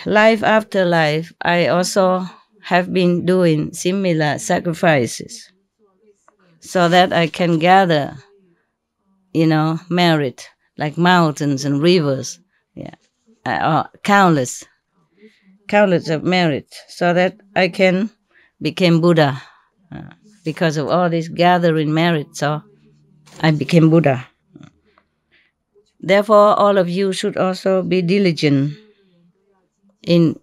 Life after life, I also have been doing similar sacrifices so that I can gather, merit, like mountains and rivers, countless of merit, so that I can become Buddha. Because of all this gathering merit, so I became Buddha. Therefore, all of you should also be diligent in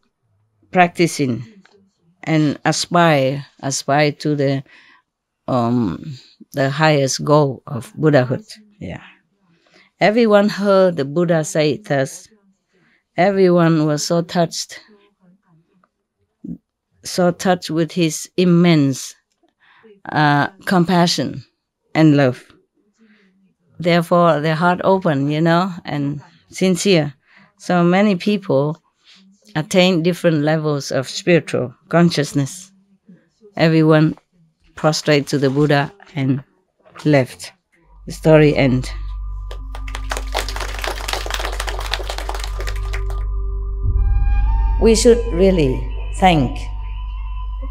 practicing and aspire to the highest goal of Buddhahood. Yeah. Everyone heard the Buddha say thus. Everyone was so touched with his immense compassion and love. Therefore, their heart open, and sincere. So many people attain different levels of spiritual consciousness. Everyone prostrate to the Buddha and left. The story ends. We should really thank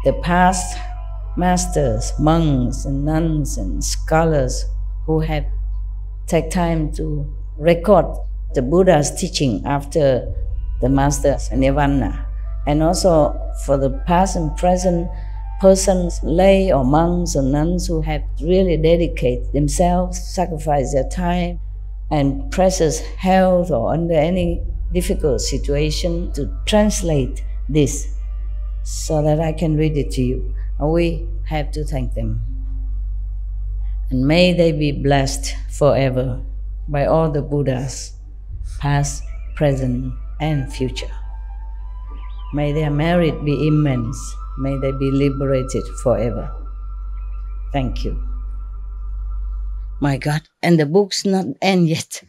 the past masters, monks and nuns and scholars who have taken time to record the Buddha's teaching after the master's nirvana, and also for the past and present persons, lay or monks or nuns who have really dedicated themselves, sacrificed their time and precious health or under any difficult situation to translate this so that I can read it to you. We have to thank them. And may they be blessed forever by all the Buddhas, past, present, and future. May their merit be immense. May they be liberated forever. Thank you. My God, and the book's not end yet.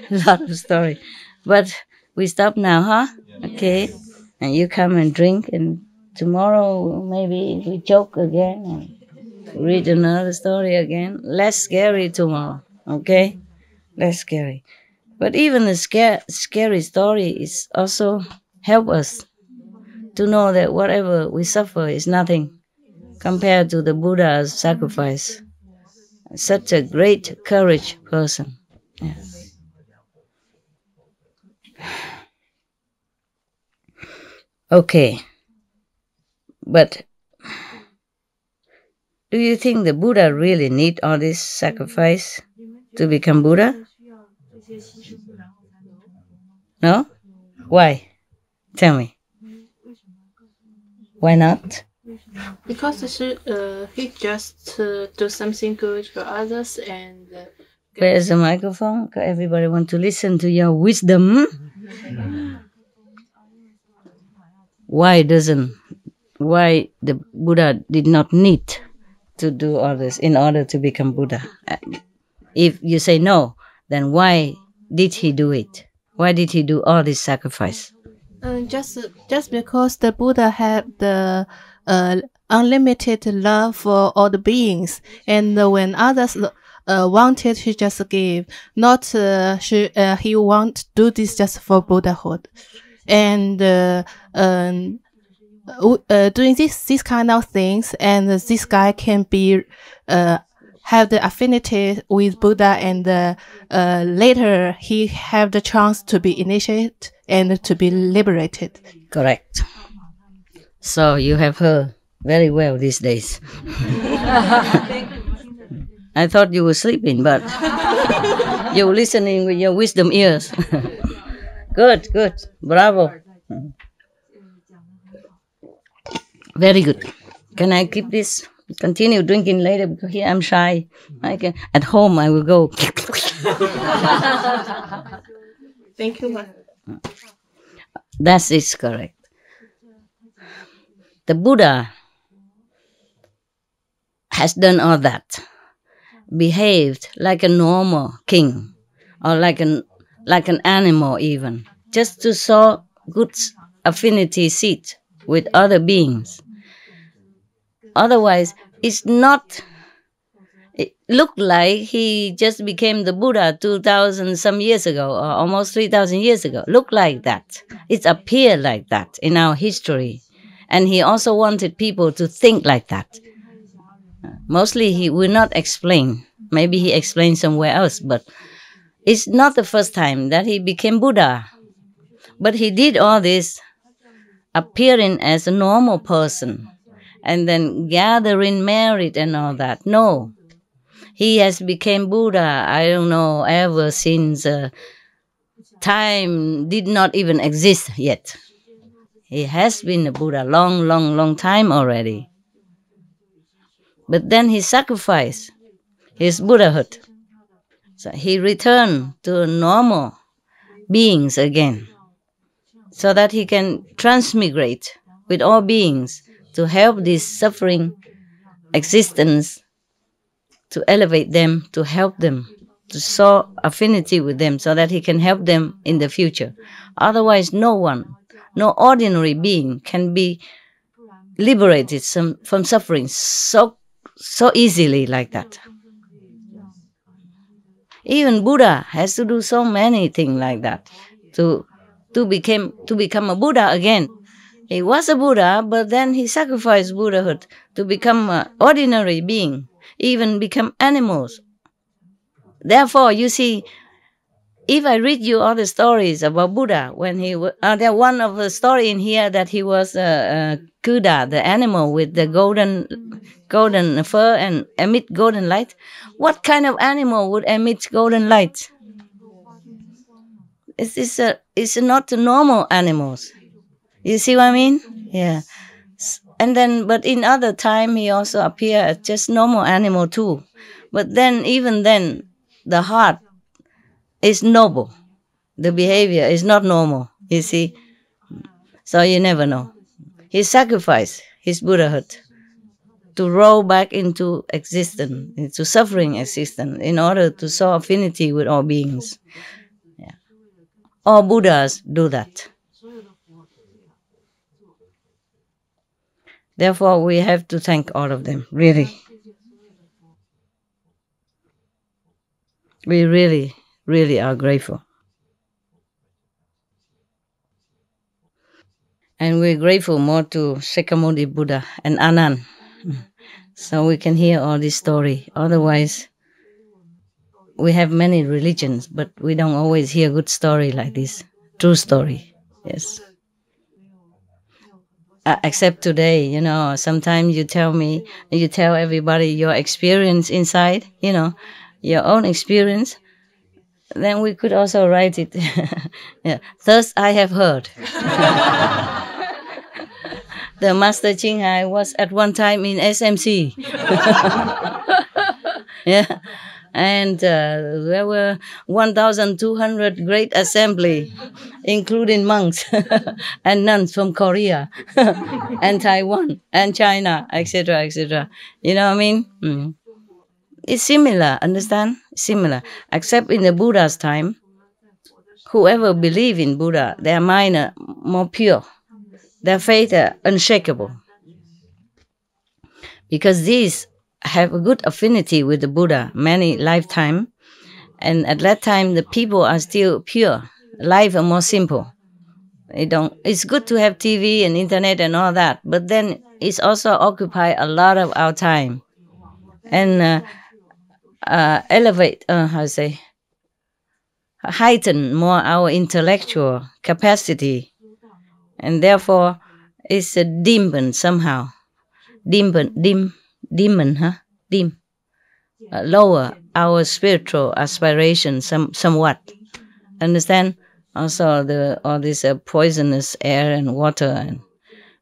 Lot of story. But we stop now, huh? Okay. And you come and drink, and tomorrow maybe we joke again and read another story again. Less scary tomorrow, okay? Less scary. But even the scary story is also help us to know that whatever we suffer is nothing compared to the Buddha's sacrifice. Such a great courage person. Yeah. Okay. But do you think the Buddha really need all this sacrifice to become Buddha? No? Why? Tell me. Why not? Because he just do something good for others and... Where's the microphone? Everybody want to listen to your wisdom. Why the Buddha did not need to do all this in order to become Buddha? If you say no, then why did he do it? Why did he do all this sacrifice? Just because the Buddha had the unlimited love for all the beings, and when others wanted, he just gave. Not he want to do this just for Buddhahood, and doing this kind of things, and this guy can be have the affinity with Buddha, and later he have the chance to be initiated and to be liberated. Correct. So you have heard very well these days. I thought you were sleeping, but you were listening with your wisdom ears. Good, good. Bravo. Very good. Can I keep this? Continue drinking later, because here I'm shy. At home I will go. Thank you, Ma. That is correct. The Buddha has done all that, behaved like a normal king, or like an animal even, just to sow good affinity seed with other beings. Otherwise, it looked like he just became the Buddha 2,000 some years ago, or almost 3,000 years ago. Looked like that. It appeared like that in our history. And he also wanted people to think like that. Mostly he will not explain. Maybe he explained somewhere else, but it's not the first time that he became Buddha. But he did all this appearing as a normal person, and then gathering merit and all that. No. He has become Buddha, I don't know, ever since time did not even exist yet. He has been a Buddha long time already. But then he sacrificed his Buddhahood. So he returned to normal beings again, so that he can transmigrate with all beings to help this suffering existence, to elevate them, to help them, to sow affinity with them, so that he can help them in the future. Otherwise, no ordinary being can be liberated from suffering so easily like that. Even Buddha has to do so many things like that to become a Buddha again. He was a Buddha, but then he sacrificed Buddhahood to become an ordinary being, even become animals. Therefore, you see, if I read you all the stories about Buddha, when he there one of the story in here that he was Kuda, the animal with the golden fur and emit golden light. What kind of animal would emit golden light? It's not the normal animals. You see what I mean? Yeah. And then, but in other time, he also appeared as just normal animal too. But then, even then, the heart is noble. The behavior is not normal, you see. So you never know. He sacrificed his Buddhahood to roll back into existence, into suffering existence, in order to sow affinity with all beings. Yeah. All Buddhas do that. Therefore, we have to thank all of them, really. We really, really are grateful. And we're grateful more to Shakyamuni Buddha and Anand, so we can hear all this story. Otherwise, we have many religions, but we don't always hear good story like this. True story, yes. Except today, you know, sometimes you tell everybody your experience inside, you know, your own experience. Then we could also write it. Yeah. Thus I have heard. The Master Ching Hai was at one time in SMC. Yeah. And there were 1,200 great assembly, including monks and nuns from Korea and Taiwan and China, etc., etc. You know what I mean? Mm. It's similar, understand? Similar. Except in the Buddha's time, whoever believe in Buddha, their mind more pure. Their faith are unshakable. Because these have a good affinity with the Buddha many lifetime, and at that time the people are still pure. Life are more simple. It's good to have TV and internet and all that, but then it's also occupy a lot of our time and heighten more our intellectual capacity, and therefore it's a demon somehow. Lower our spiritual aspiration somewhat. Understand? Also all this poisonous air and water and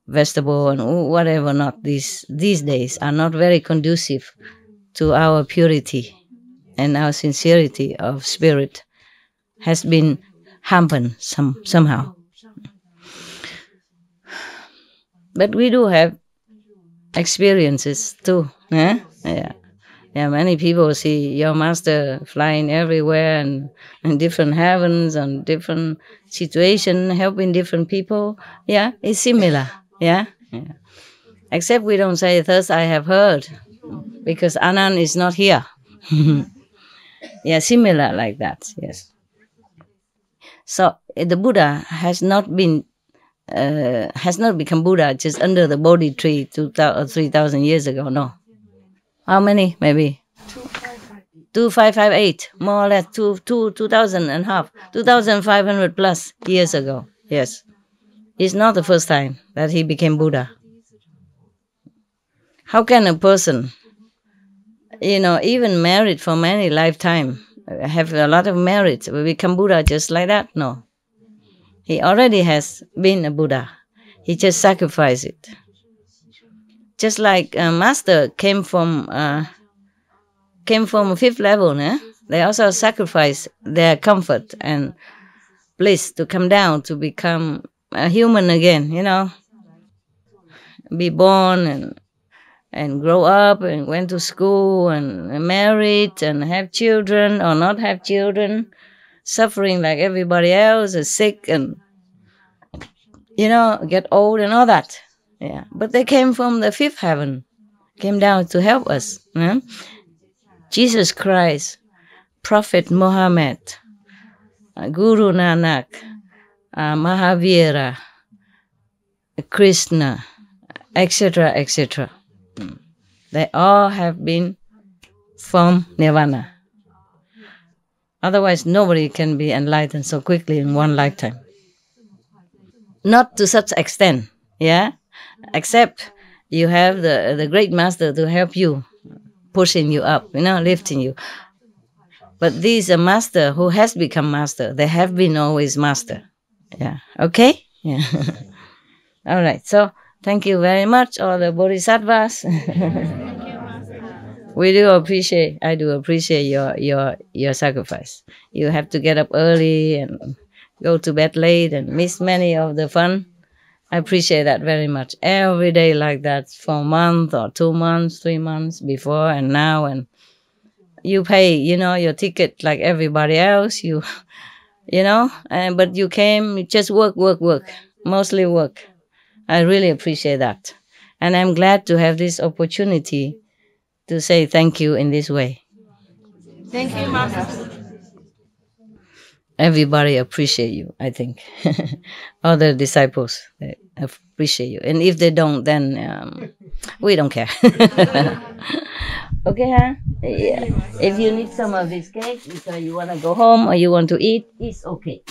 vegetable and whatever not these days are not very conducive to our purity, and our sincerity of spirit has been hampered somehow. But we do have experiences too. Yeah, many people see your master flying everywhere and in different heavens and different situations, helping different people. Yeah, it's similar. Yeah. Except we don't say, thus I have heard, because Anand is not here. Yeah, similar like that. Yes. So the Buddha has not become Buddha just under the Bodhi tree 2,000 or 3,000 years ago. No. How many? Maybe 2558, more or less 2,000 and half, 2,500 plus years ago. Yes, it's not the first time that he became Buddha. How can a person, even married for many lifetime, have a lot of merit, become Buddha just like that? No, he already has been a Buddha. He just sacrificed it. Just like a master came from fifth level, they also sacrificed their comfort and bliss to come down to become a human again, be born and grow up and went to school and married and have children or not have children, suffering like everybody else, is sick and, get old and all that. Yeah, but they came from the fifth heaven, came down to help us. Jesus Christ, Prophet Muhammad, Guru Nanak, Mahavira, Krishna, etc., etc. They all have been from Nirvana. Otherwise, nobody can be enlightened so quickly in one lifetime. Not to such extent, yeah? Except you have the great master to help you, pushing you up, lifting you. But these are master who has become master. They have been always master. Yeah. Okay? Yeah. All right. So thank you very much, all the bodhisattvas. I do appreciate your sacrifice. You have to get up early and go to bed late and miss many of the fun. I appreciate that very much. Every day like that for a month or 2 months, 3 months before and now. And you pay, your ticket like everybody else. But you came, you just work. Mostly work. I really appreciate that. And I'm glad to have this opportunity to say thank you in this way. Thank you, Master. Everybody appreciate you, I think. All the disciples, they appreciate you. And if they don't, then we don't care. Okay, huh? Yeah. If you need some of this cake because you want to go home or you want to eat, it's okay.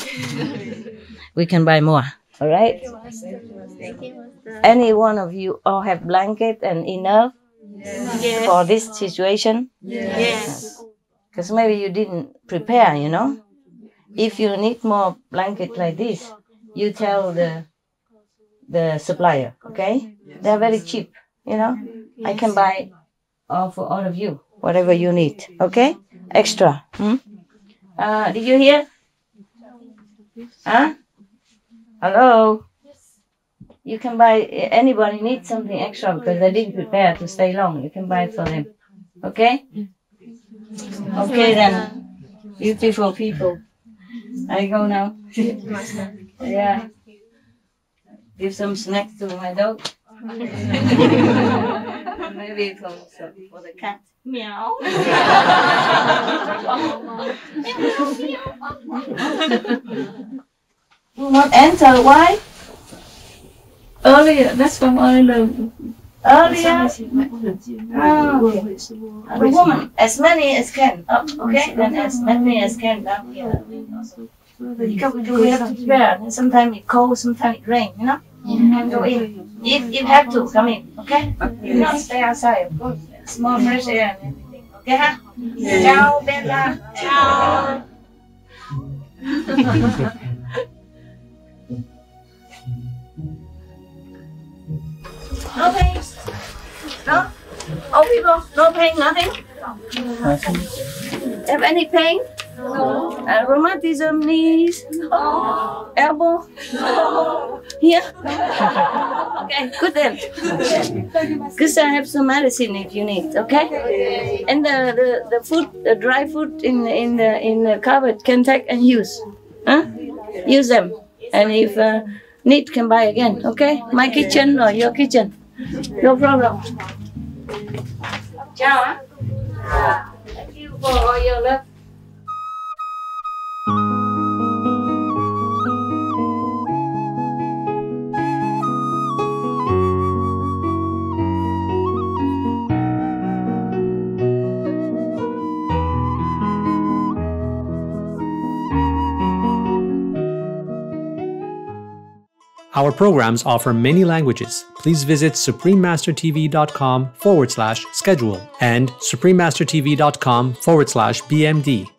We can buy more, all right? Thank you, Master. Any one of you all have blanket and enough for this situation? Yes. Because maybe you didn't prepare, If you need more blanket like this, you tell the supplier, okay? They're very cheap, I can buy all for all of you, whatever you need, okay? Extra. Did you hear? Huh? Hello? You can buy, anybody needs something extra because they didn't prepare to stay long. You can buy it for them, okay? Okay then, beautiful people. I go now. Yeah. give some snacks to my dog. Maybe for the cat. Meow. Not enter. Why? Earlier. That's from earlier. Earlier. The woman, as many as can. Up, okay. Then as many as can down here. Because we have to prepare. Sometimes it cold, sometimes it rain. You know. And go in. If you have to, come in. Okay. If not, stay outside. Of course. Small fresh air and everything. Okay, huh? Ciao, Bella. Ciao. No pain. No. Old people, no pain, nothing. Have any pain? No. Rheumatism, knees, elbow, here. Okay, good then. Because I have some medicine if you need. Okay. And the food, the dry food in the cupboard can take and use. Huh? Use them. And if need, can buy again. Okay. My kitchen or your kitchen. No problem. Ciao. Thank you for all your love. Our programs offer many languages. Please visit suprememastertv.com/schedule and suprememastertv.com/BMD.